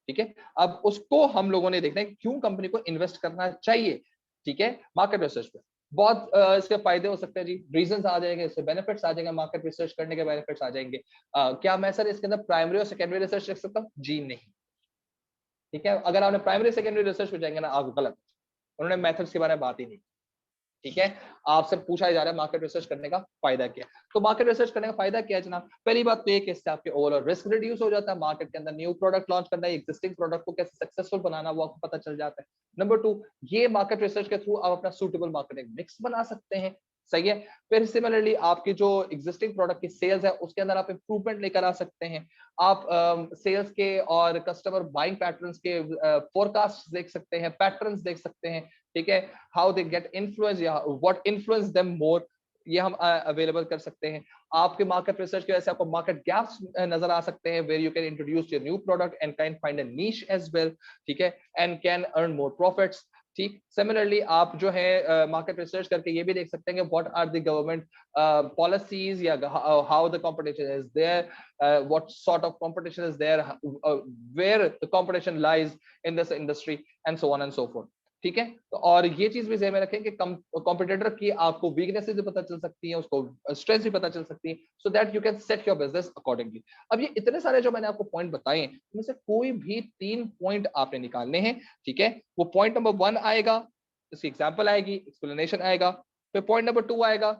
ठीक है। अब उसको हम लोगों ने देखना है कि क्यों कंपनी को इन्वेस्ट करना चाहिए, ठीक है, मार्केट रिसर्च पे। बहुत इसके फायदे हो सकते हैं जी, रीजंस आ जाएंगे, इससे बेनिफिट्स आ जाएंगे, मार्केट रिसर्च करने के बेनिफिट्स आ जाएंगे। क्या मैं सर इसके अंदर प्राइमरी और सेकेंडरी रिसर्च रख सकता हूँ, जी नहीं, ठीक है। अगर आपने प्राइमरी सेकेंडरी रिसर्च पे जाएंगे ना, आप गलत, उन्होंने मेथड्स के बारे में बात ही नहीं, ठीक है। आपसे पूछा जा रहा है मार्केट रिसर्च करने का फायदा क्या है, तो मार्केट रिसर्च करने का फायदा क्या है जनाब, पहली बात तो ये कि इससे आपके ओवरऑल रिस्क रिड्यूस हो जाता है, मार्केट के अंदर न्यू प्रोडक्ट लॉन्च करना है, एग्जिस्टिंग प्रोडक्ट को कैसे सक्सेसफुल बनाना वो आपको पता चल जाता है। नंबर 2, ये मार्केट रिसर्च के थ्रू आप अपना सूटेबल मार्केटिंग मिक्स बना सकते हैं, सही है। फिर सिमिलरली आपकी जो एग्जिस्टिंग प्रोडक्ट की सेल्स है उसके अंदर आप इंप्रूवमेंट लेकर आ सकते हैं, आप सेल्स के और कस्टमर बाइंग पैटर्न्स के फोरकास्ट देख सकते हैं, पैटर्न्स देख सकते हैं, ठीक है। हाउ दे गेट इन्फ्लुएंस या व्हाट इन्फ्लुएंस देम मोर, ये हम अवेलेबल कर सकते हैं। आपके मार्केट रिसर्च की वजह से आपको मार्केट गैप्स नजर आ सकते हैं, where you can introduce your new product and can find a niche as well, ठीक है, and can earn more profits, ठीक। सिमिलरली आप जो है मार्केट रिसर्च करके ये भी देख सकते हैं कि what are the government policies या how the competition is there, what sort of competition is there, where the competition lies in this industry and so on and so forth, ठीक है। तो और ये चीज भी ध्यान में रखें कि कॉम्पिटिटर की आपको वीकनेसेस भी पता चल सकती है, उसको स्ट्रेंथ भी पता चल सकती है, सो that you can set your business accordingly. अब ये इतने सारे जो मैंने आपको पॉइंट बताए उनमें से कोई भी 3 पॉइंट आपने निकालने हैं, ठीक है। वो पॉइंट नंबर 1 आएगा, उसकी एग्जांपल आएगी, एक्सप्लेनेशन आएगा, फिर पॉइंट नंबर 2 आएगा,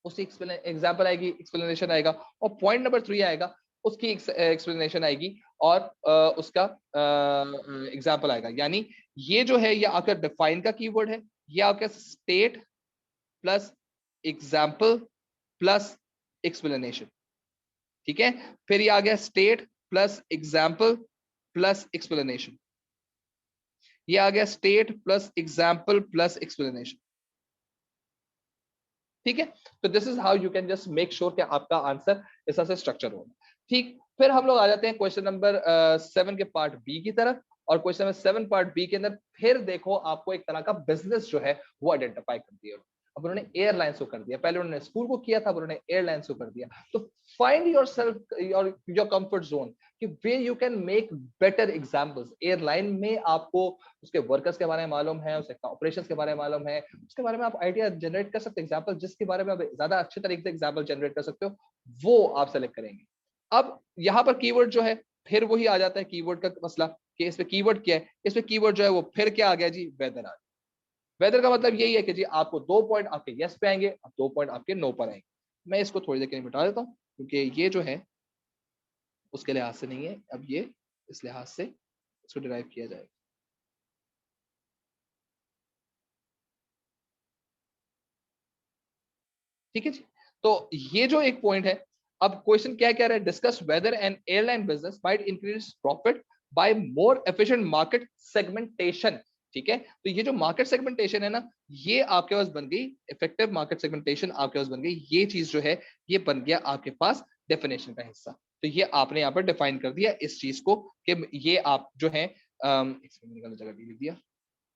उसकी एग्जांपल आएगी, एक्सप्लेनेशन आएगा, और पॉइंट नंबर 3 आएगा, उसकी एक्सप्लेनेशन आएगी और उसका एग्जांपल आएगा। यानी ये जो है ये आपका डिफाइन का कीवर्ड है, ये आपका state plus example plus explanation, ठीक है। फिर ये आ गया state plus example plus explanation, ये आ गया state plus example plus explanation, ठीक है। तो this is how you can just make sure कि आपका आंसर इस तरह से स्ट्रक्चर होगा, ठीक। फिर हम लोग आ जाते हैं क्वेश्चन नंबर 7 के पार्ट बी की तरफ, और क्वेश्चन नंबर 7 पार्ट बी के अंदर फिर देखो आपको एक तरह का बिजनेस जो है वो आइडेंटिफाई कर दिया। अब उन्होंने एयरलाइंस को कर दिया, पहले उन्होंने स्कूल को किया था, अब उन्होंने एयरलाइंस को कर दिया। तो find yourself your comfort zone कि where you can make better examples. Airline में आपको उसके वर्कर्स के बारे में मालूम है, उसके ऑपरेशंस के बारे में मालूम है, उसके बारे में आप आइडिया जनरेट कर सकते हैं, एग्जांपल जिसके बारे में आप ज्यादा अच्छे तरीके से एग्जांपल जनरेट कर सकते हो वो आप सेलेक्ट करेंगे। अब यहाँ पर कीवर्ड जो है फिर वही आ जाता है कीवर्ड का मसला कि इसमें कीवर्ड क्या है, इसमें कीवर्ड जो है वो फिर क्या आ गया जी, वेदर आ गया, वेदर का मतलब यही है कि जी आपको 2 पॉइंट आपके यस पे आएंगे, 2 पॉइंट आपके नो पर आएंगे। मैं इसको थोड़ी देर के लिए मिटा देता हूँ क्योंकि ये जो है उसके लिहाज से नहीं है, अब ये इस लिहाज से इसको डिराइव किया जाएगा। ठीक है जी। तो ये जो एक पॉइंट है, अब क्वेश्चन क्या कह रहा है, discuss whether N airline business might increase profit by more efficient market segmentation. ठीक है, तो ये जो मार्केट सेगमेंटेशन है ना, ये आपके पास बन गई इफेक्टिव मार्केट सेगमेंटेशन, आपके पास बन गई ये चीज जो है, ये बन गया आपके पास डेफिनेशन का हिस्सा। तो ये आपने यहाँ पर डिफाइन कर दिया इस चीज को कि ये आप जो है जगह लिख दिया,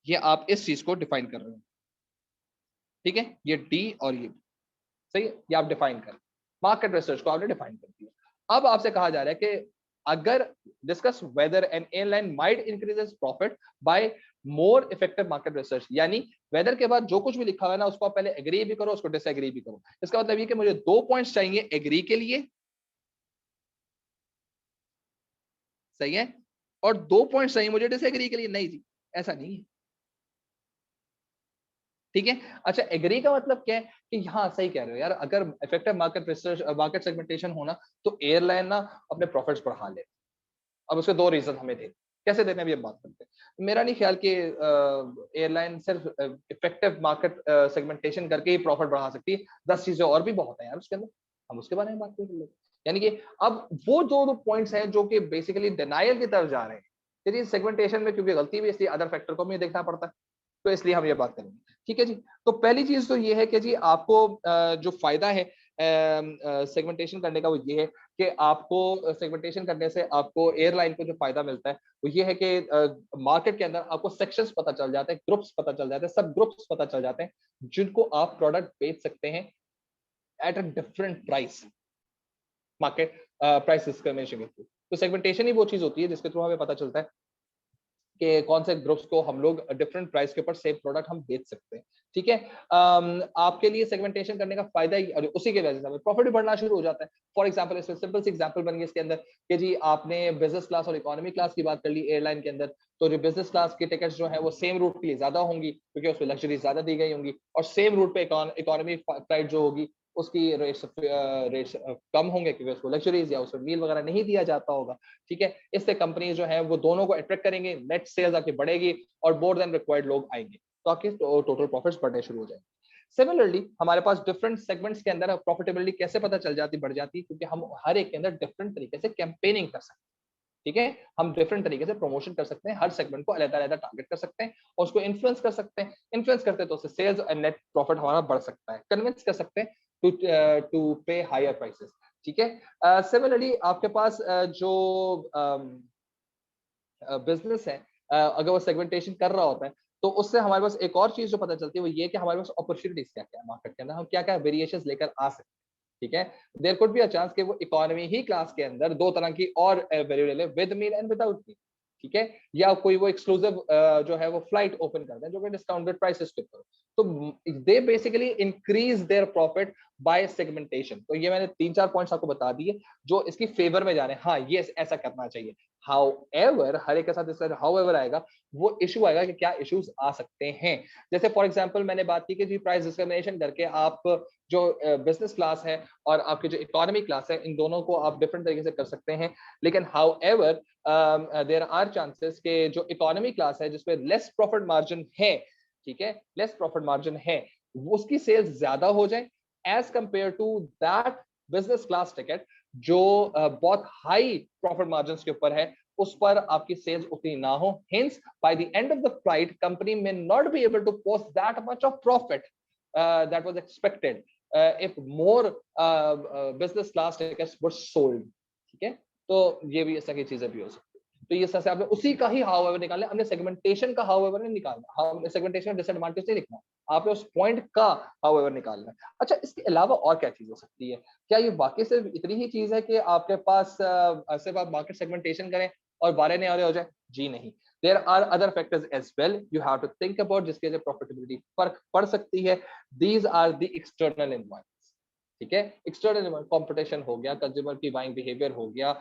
ये आप इस चीज को डिफाइन कर रहे हैं। ठीक है, ये डी और ये सही है, ये आप डिफाइन कर, मार्केट रिसर्च को आपने डिफाइन कर दिया। अब आपसे कहा जा रहा है कि अगर discuss whether N airline might increases profit by more effective market research, यानी वेदर के बाद जो कुछ भी लिखा हुआ है ना, उसको आप पहले एग्री भी करो, उसको डिसएग्री भी करो। इसका मतलब ये कि मुझे 2 पॉइंट्स चाहिए एग्री के लिए, सही है, और 2 पॉइंट्स चाहिए मुझे डिसएग्री के लिए। नहीं जी, ऐसा नहीं है। ठीक है, अच्छा एग्री का मतलब क्या है कि हाँ सही कह रहे हो यार, अगर effective market research market segmentation होना तो एयरलाइन ना अपने प्रॉफिट्स बढ़ा ले। अब उसके 2 रीजन हमें थे, कैसे देने अभी हम बात करते हैं। मेरा नहीं ख्याल कि एयरलाइन सिर्फ इफेक्टिव मार्केट सेगमेंटेशन करके ही प्रॉफिट बढ़ा सकती है, 10 चीजें और भी बहुत है यार उसके अंदर, हम उसके बारे में बात कर लेते। यानी कि अब वो दो पॉइंट्स हैं जो कि बेसिकली डिनायल की तरफ जा रहे हैं। तेरी सेगमेंटेशन में क्योंकि गलती भी, इसलिए अदर फैक्टर को भी देखना पड़ता है, तो इसलिए हम ये बात करेंगे। ठीक है जी, तो पहली चीज तो ये है कि जी आपको जो फायदा है सेगमेंटेशन करने का, वो ये है कि आपको सेगमेंटेशन करने से आपको एयरलाइन को जो फायदा मिलता है वो ये है कि मार्केट के अंदर आपको सेक्शंस पता चल जाते हैं, ग्रुप्स पता चल जाते हैं, सब ग्रुप्स पता चल जाते हैं जिनको आप प्रोडक्ट बेच सकते हैं at a different price, market price discrimination के थ्रू। तो सेगमेंटेशन ही वो चीज होती है जिसके थ्रू हमें पता चलता है कि कौन से ग्रुप्स को हम लोग डिफरेंट प्राइस के ऊपर सेम प्रोडक्ट हम बेच सकते हैं। ठीक है, आपके लिए सेगमेंटेशन करने का फायदा ही, और उसी की वजह से हमें प्रॉफिट भी बढ़ना शुरू हो जाता है। फॉर एग्जांपल, इसमें सिंपल सी एग्जांपल बन गई इसके अंदर कि जी आपने बिजनेस क्लास और इकोनॉमी क्लास की बात कर ली एयरलाइन के अंदर, तो जो बिजनेस क्लास की टिकट्स जो है वो सेम रूट के लिए ज्यादा होंगी क्योंकि उसमें लग्जरी ज्यादा दी गई होंगी, और सेम रूट पे इकोनॉमी फ्लाइट जो होगी उसकी रेट्स कम होंगे क्योंकि उसको लग्जरीज या उसमें मील वगैरह नहीं दिया जाता होगा। ठीक है, इससे कंपनी जो है वो दोनों को अट्रैक्ट करेंगे, नेट सेल्स आपकी बढ़ेगी और मोर देन रिक्वायर्ड लोग आएंगे, तो आपके टोटल प्रॉफिट्स बढ़ने शुरू हो जाएंगे। सिमिलरली हमारे पास डिफरेंट सेगमेंट्स के अंदर प्रॉफिटेबिलिटी कैसे पता चल जाती, बढ़ जाती है, क्योंकि हम हर एक के अंदर डिफरेंट तरीके से कैंपेनिंग कर सकते हैं। ठीक है, हम डिफरेंट तरीके से प्रमोशन कर सकते हैं, हर सेगमेंट को अलग-अलग टारगेट कर सकते हैं और उसको इन्फ्लुएंस कर सकते हैं। इन्फ्लुएंस करते हैं तो उससे सेल्स और नेट प्रॉफिट हमारा बढ़ सकता है, कन्विंस कर सकते हैं टू पे हायर प्राइसेस। ठीक है, सिमिलरली आपके पास जो बिजनेस है, अगर वो सेगमेंटेशन कर रहा होता है तो उससे हमारे पास एक और चीज जो पता चलती है वो ये कि हमारे पास अपॉर्चुनिटीज क्या क्या है मार्केट के अंदर, हम क्या क्या वेरिएशंस लेकर आ सकते हैं। ठीक है, there could be a chance कि वो इकोनॉमी ही क्लास के अंदर 2 तरह की और वैल्यू ले ले, विद मील एंड विदाउट मील। ठीक है, या कोई वो एक्सक्लूसिव जो है वो फ्लाइट ओपन कर दें जो कि डिस्काउंटेड प्राइसेस पे करो, तो they basically increase their profit by segmentation. तो ये मैंने 3-4 पॉइंट्स आपको बता दिए जो इसकी फेवर में जा रहे हैं, हाँ ये ऐसा करना चाहिए। हाउएवर, हर एक के साथ इसका हाउएवर आएगा, वो इशू आएगा कि क्या इश्यूज आ सकते हैं। जैसे फॉर एग्जांपल मैंने बात की कि जी प्राइस डिस्क्रिमिनेशन करके आप जो बिजनेस क्लास है और आपकी जो इकोनॉमी क्लास है, इन दोनों को आप डिफरेंट तरीके से कर सकते हैं, लेकिन हाउएवर देयर आर चांसेस कि जो इकोनॉमी क्लास है जिसमें लेस प्रॉफिट मार्जिन है, ठीक है, लेस प्रॉफिट मार्जिन है, उसकी सेल्स ज्यादा हो जाए as compare to that business class ticket जो बहुत हाई प्रॉफिट मार्जिन के ऊपर है, उस पर आपकी सेल्स उतनी ना हो। Hence, by the end of the flight, company may not be able to post that much of profit that was expected if more business class tickets were sold. ठीक है, तो ये भी ऐसा की चीजें भी हो सकती है। तो ये सबसे आपने उसी का ही हाउएवर निकालना, हमने सेगमेंटेशन का हाउएवर नहीं निकालना, हमने सेगमेंटेशन डिसएडवांटेज नहीं लिखना, आपने उस पॉइंट का हाउएवर निकालना है। अच्छा, इसके अलावा और क्या चीज हो सकती है? क्या ये वाकई सिर्फ इतनी ही चीज है कि आपके पास सिर्फ आप मार्केट सेगमेंटेशन करें और बारे नहीं हो जाए? जी नहीं, there are other factors as well you have to think about, जिसके वजह प्रॉफिटेबिलिटी फर्क पड़ सकती है। These are the external environments. ठीक है, एक्सटर्नल कंपटीशन हो गया, कंज्यूमर की बाइंग बिहेवियर हो गया,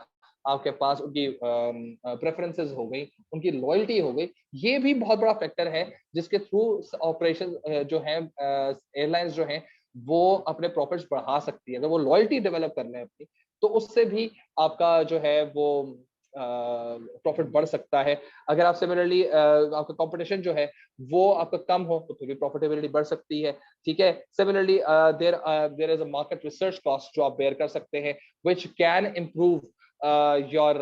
आपके पास उनकी प्रेफरेंसेस हो गई, उनकी लॉयल्टी हो गई, ये भी बहुत बड़ा फैक्टर है जिसके थ्रू ऑपरेशन जो है एयरलाइंस जो है वो अपने प्रॉफिट्स बढ़ा सकती है। अगर वो लॉयल्टी डेवलप कर लें अपनी, तो उससे भी आपका जो है वो प्रॉफिट बढ़ सकता है। अगर आप सिमिलरली आपका कंपटीशन जो है वो आपका कम हो तो फिर भी प्रॉफिटेबिलिटी बढ़ सकती है। ठीक है, similarly there is a market research cost जो आप बेयर कर सकते हैं, which can improve your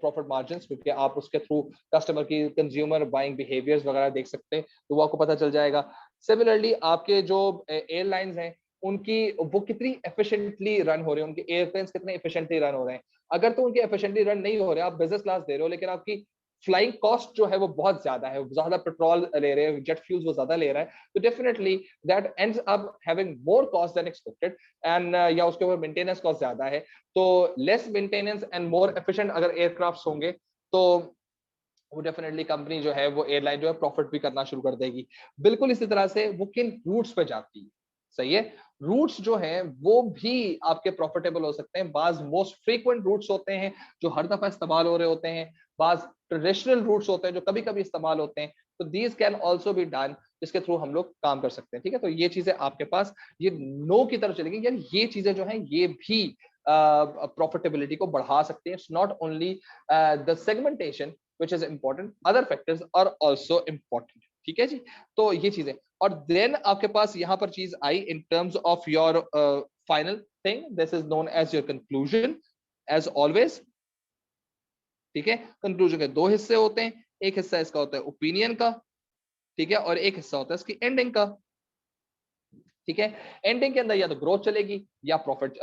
profit margin, क्योंकि आप उसके थ्रू कस्टमर की कंज्यूमर बाइंग बिहेवियर्स वगैरह देख सकते हैं, तो वो आपको पता चल जाएगा। सिमिलरली आपके जो एयरलाइंस हैं उनकी वो कितनी एफिशिएंटली रन हो रहे हैं, उनके एयरप्लेन्स कितने एफिशिएंटली रन हो रहे हैं। अगर तो उनके एफिशिएंटली रन नहीं हो रहे, आप बिजनेस क्लास दे रहे हो लेकिन आपकी फ्लाइंग कॉस्ट जो है वो बहुत ज्यादा है, ज्यादा पेट्रोल ले रहे हैं, जेट फ्यूल्स वो ज्यादा ले रहा है, तो definitely that ends up having more cost then expected and या उसके ऊपर मेंटेनेंस कॉस्ट ज्यादा है। तो less maintenance and more efficient अगर एयरक्राफ्ट होंगे तो वो डेफिनेटली कंपनी जो है वो एयरलाइन जो है प्रॉफिट भी करना शुरू कर देगी। बिल्कुल इसी तरह से वो किन रूट्स पे जाती है, सही है, रूट्स जो हैं वो भी आपके प्रॉफिटेबल हो सकते हैं। बाज मोस्ट फ्रीक्वेंट रूट्स होते हैं जो हर दफा इस्तेमाल हो रहे होते हैं, बाज ट्रेडिशनल रूट्स होते हैं जो कभी कभी इस्तेमाल होते हैं, तो these can also be done, जिसके थ्रू हम लोग काम कर सकते हैं। ठीक है, तो ये चीजें आपके पास ये नो की तरफ चलेगी, यानी ये चीजें जो हैं ये भी प्रॉफिटेबिलिटी को बढ़ा सकते हैं। It's not only the segmentation which is important, other factors are also important। ठीक है जी, तो ये चीजें, और देन आपके पास यहां पर चीज आई in terms of your final thing, this is known as your conclusion as always. ठीक है, कंक्लूजन के दो हिस्से होते हैं, एक हिस्सा इसका होता है ओपिनियन का, ठीक है, और एक हिस्सा होता है इसकी एंडिंग का। ठीक है, एंडिंग के अंदर या तो ग्रोथ चलेगी या प्रॉफिट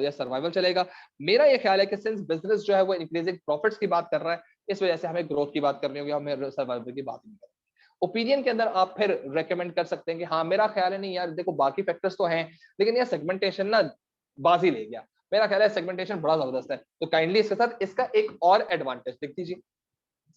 या सर्वाइवल चलेगा। मेरा ये ख्याल है कि सिंस बिजनेस जो है वो इंक्रीजिंग प्रॉफिट्स की बात कर रहा है, इस वजह से हमें ग्रोथ की बात करनी होगी, हमें सर्वाइवल की बात नहीं करनी। ओपिनियन के अंदर आप फिर रेकमेंड कर सकते हैं कि हाँ मेरा ख्याल है नहीं यार देखो बाकी फैक्टर्स तो हैं लेकिन यार सेगमेंटेशन ना बाजी ले गया, मेरा ख्याल है सेगमेंटेशन बड़ा जबरदस्त है, तो काइंडली इसके साथ इसका एक और एडवांटेज लिख दीजिए।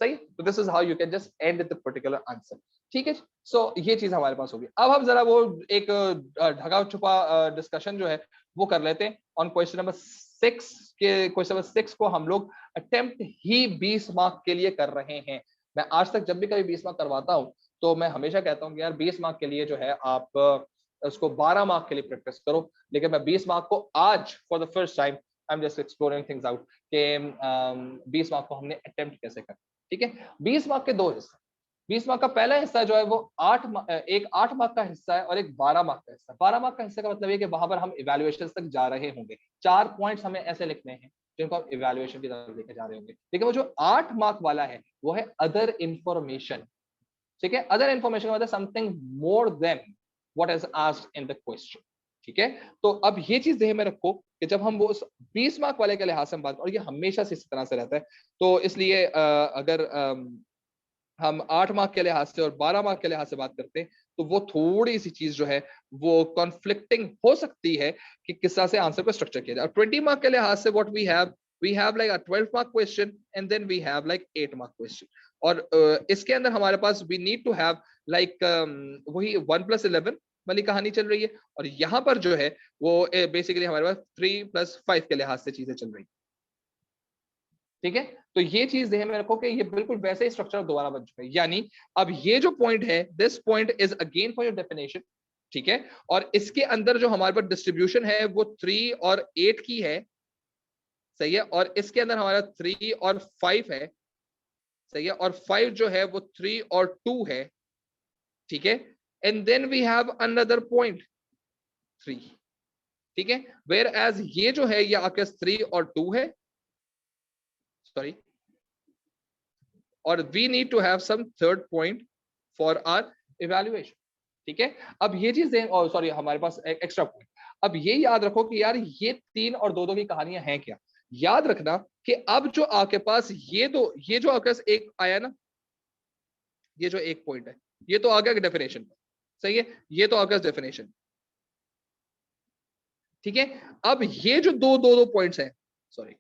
सही, तो this is how you can just and the particular answer. ठीक है, सो ये चीज हमारे पास होगी। अब हम जरा वो एक ढका छुपा डिस्कशन जो है वो कर लेते हैं ऑन क्वेश्चन नंबर 6 के। क्वेश्चन नंबर 6 को हम लोग अटेम्प्ट ही 20 मार्क के लिए कर रहे हैं। मैं आज तक जब भी कभी 20 मार्क करवाता हूं तो मैं हमेशा कहता हूं कि यार 20 मार्क के लिए जो है आप उसको 12 मार्क के लिए प्रैक्टिस करो, लेकिन मैं 20 मार्क को आज for the first time I am just exploring things out कि 20 मार्क को हमने अटेम्प्ट कैसे करना। ठीक है, 20 मार्क के दो हिस्से, 20 मार्क का पहला हिस्सा जो है वो एक 8 मार्क का हिस्सा है और एक 12 मार्क का हिस्सा। 12 मार्क का हिस्से का मतलब ये कि वहां पर हम इवैल्यूएशन तक जा रहे होंगे, 4 पॉइंट्स हमें ऐसे लिखने हैं जिनको हम इवैल्यूएशन की तरफ लेके जा रहे होंगे। लेकिन वो जो 8 मार्क वाला है वो है अदर इंफॉर्मेशन। ठीक है, अदर इंफॉर्मेशन का मतलब something more than what is asked in the question. ठीक है, तो अब ये चीज ध्यान में रखो कि जब हम वो उस 20 मार्क वाले के लिहाज से हम बात, और ये हमेशा से इस तरह से रहता है, तो इसलिए अगर हम 8 मार्क के लिहाज से और 12 मार्क के लिहाज से बात करते हैं तो वो थोड़ी सी चीज जो है वो कॉन्फ्लिक्टिंग हो सकती है कि किस तरह से आंसर को स्ट्रक्चर किया जाए। और 20 मार्क के लिहाज से what we have like a 12 mark question and then we have like 8 mark question, और इसके अंदर हमारे पास we need to have like वही 1+11 वाली कहानी चल रही है, और यहाँ पर जो है वो बेसिकली हमारे पास 3+5 के लिहाज से चीजें चल रही है। ठीक है, तो ये चीज ध्यान में रखो कि ये बिल्कुल वैसे ही स्ट्रक्चर दोबारा बन चुका है, यानी अब ये जो पॉइंट है this point is again for your definition. ठीक है, और इसके अंदर जो हमारे पास डिस्ट्रीब्यूशन है वो 3 और 8 की है, सही है, और इसके अंदर हमारा 3 और 5 है, सही है, और 5 जो है वो 3 और 2 है। ठीक है, and then we have another point 3। ठीक है, वेयर एज ये जो है ये आपके 3 और 2 है, सॉरी, और we need to have some third point for our evaluation. ठीक है, अब ये चीज सॉरी हमारे पास एक्स्ट्रा पॉइंट, अब ये याद रखो कि यार ये 3 और 2 की कहानियां हैं क्या। याद रखना कि अब जो आपके पास ये जो आपके पास एक आया ना, ये जो एक पॉइंट है ये तो आ गया डेफिनेशन, सही है, ये तो आ गया डेफिनेशन। ठीक है, अब ये जो दो पॉइंट्स हैं, सॉरी,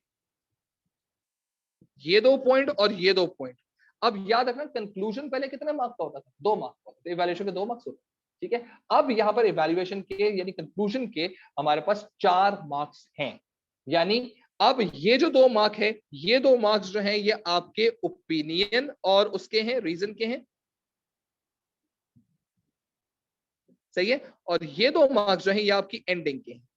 ये 2 पॉइंट और ये 2 पॉइंट, अब याद रखना कंक्लूजन पहले कितने मार्क का होता था, 2 मार्क का, तो इवैल्यूएशन के 2 मार्क्स होते हैं। ठीक है, अब यहां पर इवैल्यूएशन के यानी कंक्लूजन के हमारे पास 4 मार्क्स हैं, यानी अब ये जो 2 मार्क है, ये 2 मार्क्स जो हैं ये आपके ओपिनियन और उसके हैं रीजन के हैं, सही है, और ये 2 मार्क्स जो हैं ये आपकी एंडिंग के हैं,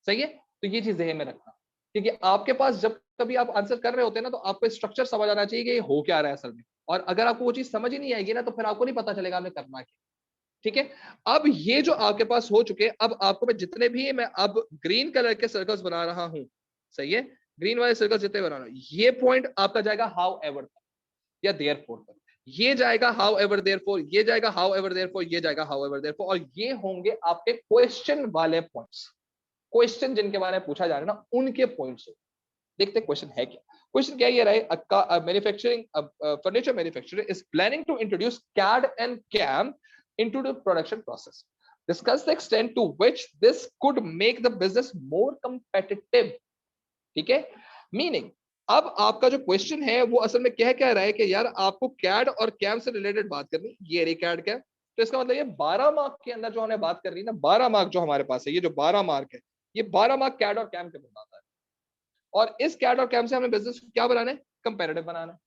सही है। तो ये चीज ध्यान में रखना, क्योंकि आपके पास जब कभी आप आंसर कर रहे होते हैं ना, तो आपको स्ट्रक्चर समझ आना चाहिए कि ये हो क्या रहा है असल में, और अगर आपको वो चीज समझ ही नहीं आएगी ना, तो फिर आपको नहीं पता चलेगा हमें करना क्या, ठीक है। अब ये जो आपके पास हो चुके, अब आपको मैं जितने भी मैं अब ग्रीन कलर के सर्कल्स बना रहा हूं, सही है, ग्रीन वाले सर्कल्स जितने बना रहा हूं, ये पॉइंट आपका जाएगा हाउ एवर तक या देयरफॉर तक, ये जाएगा हाउ एवर देयरफॉर, ये जाएगा हाउ एवर देयरफॉर, ये जाएगा हाउ एवर देयरफॉर, और ये होंगे आपके क्वेश्चन वाले पॉइंट्स, क्वेश्चन जिनके बारे में पूछा जा रहा है ना, उनके पॉइंट्स। देखते हैं क्वेश्चन है क्या। क्वेश्चन क्या ये रहा है, manufacturing furniture manufacturer is planning to introduce CAD and CAM into the production process. Discuss the extent to which this could make the business more competitive. ठीक है, मीनिंग अब आपका जो क्वेश्चन है वो असल में क्या कह रहा है कि यार आपको कैड और कैम से रिलेटेड बात करनी, ये रही कैड कैम, तो इसका मतलब ये 12 मार्क के अंदर जो हमने बात कर रही है ना, 12 मार्क जो हमारे पास है, ये जो 12 मार्क है, ये 12 मार्क कैड और कैम के बनाता है, और इस कैड और कैम से हमें बिजनेस को क्या बनाना है, कंपेरेटिव बनाना है,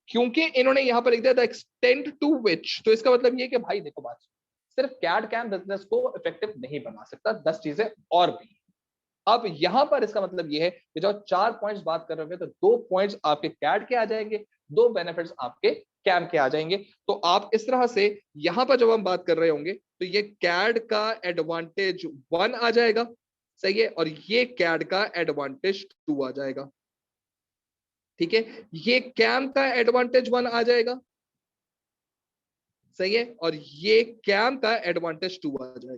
क्योंकि इन्होंने यहां पर लिख दिया द एक्सटेंट टू विच, तो इसका मतलब ये कि भाई देखो बात, सिर्फ कैड कैम बिजनेस को इफेक्टिव नहीं बना सकता, 10 चीजें और भी। अब यहां पर इसका मतलब ये है कि जब 4 पॉइंट्स बात कर रहे हो तो 2 पॉइंट्स आपके कैड के आ जाएंगे, 2 बेनिफिट्स आपके कैम के आ जाएंगे। तो आप इस तरह से यहां पर जब हम बात कर रहे होंगे तो ये कैड का एडवांटेज 1 आ जाएगा, सही है, और ये कैड का एडवांटेज 2 आ जाएगा, ठीक है, ये कैम का एडवांटेज 1 आ जाएगा, सही है, और ये कैम का एडवांटेज 2 आ जाएगा,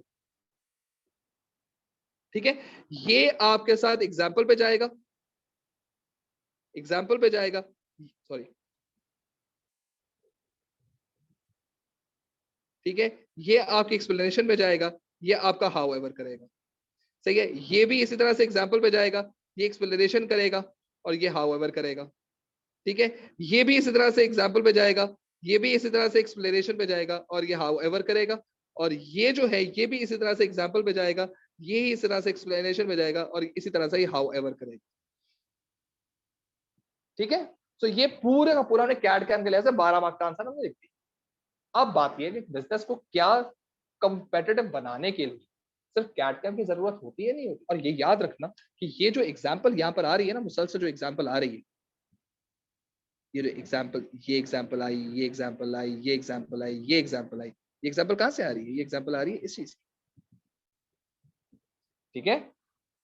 ठीक है। ये आपके साथ एग्जाम्पल पे जाएगा, एग्जाम्पल पे जाएगा, सॉरी, ठीक है, ये आपकी एक्सप्लेनेशन पे जाएगा, ये आपका हाउ एवर करेगा, सही है, ये भी इसी तरह से एग्जाम्पल पे जाएगा, ये एक्सप्लेनेशन करेगा और ये हाउ एवर करेगा, ठीक है, ये भी इसी तरह से एग्जाम्पल पे जाएगा, ये भी इसी तरह से एक्सप्लेनेशन पे जाएगा और ये हाउ एवर करेगा, और ये जो है ये भी इसी तरह से एग्जाम्पल पे जाएगा, ये ही इसी तरह से एक्सप्लेनेशन पे जाएगा और इसी तरह से ये हाउ एवर करेगा, ठीक है। तो ये पूरे का पूरा कैड कैम के लिए 12 मार्क का आंसर हमने लिख दिया। अब बात ये है कि बिजनेस को क्या कंपेटिटिव बनाने के लिए सिर्फ कैड कैम की जरूरत होती है, नहीं होती, और ये याद रखना कि ये जो एग्जाम्पल यहाँ पर आ रही है ना, मुसलसल जो एग्जाम्पल आ रही है, ये जो एग्जाम्पल, ये एग्जाम्पल आई, ये एग्जाम्पल आई, ये एग्जाम्पल आई, ये एग्जाम्पल आई, ये एग्जाम्पल कहाँ से आ रही है, ये एग्जाम्पल आ रही है इस चीज, ठीक है।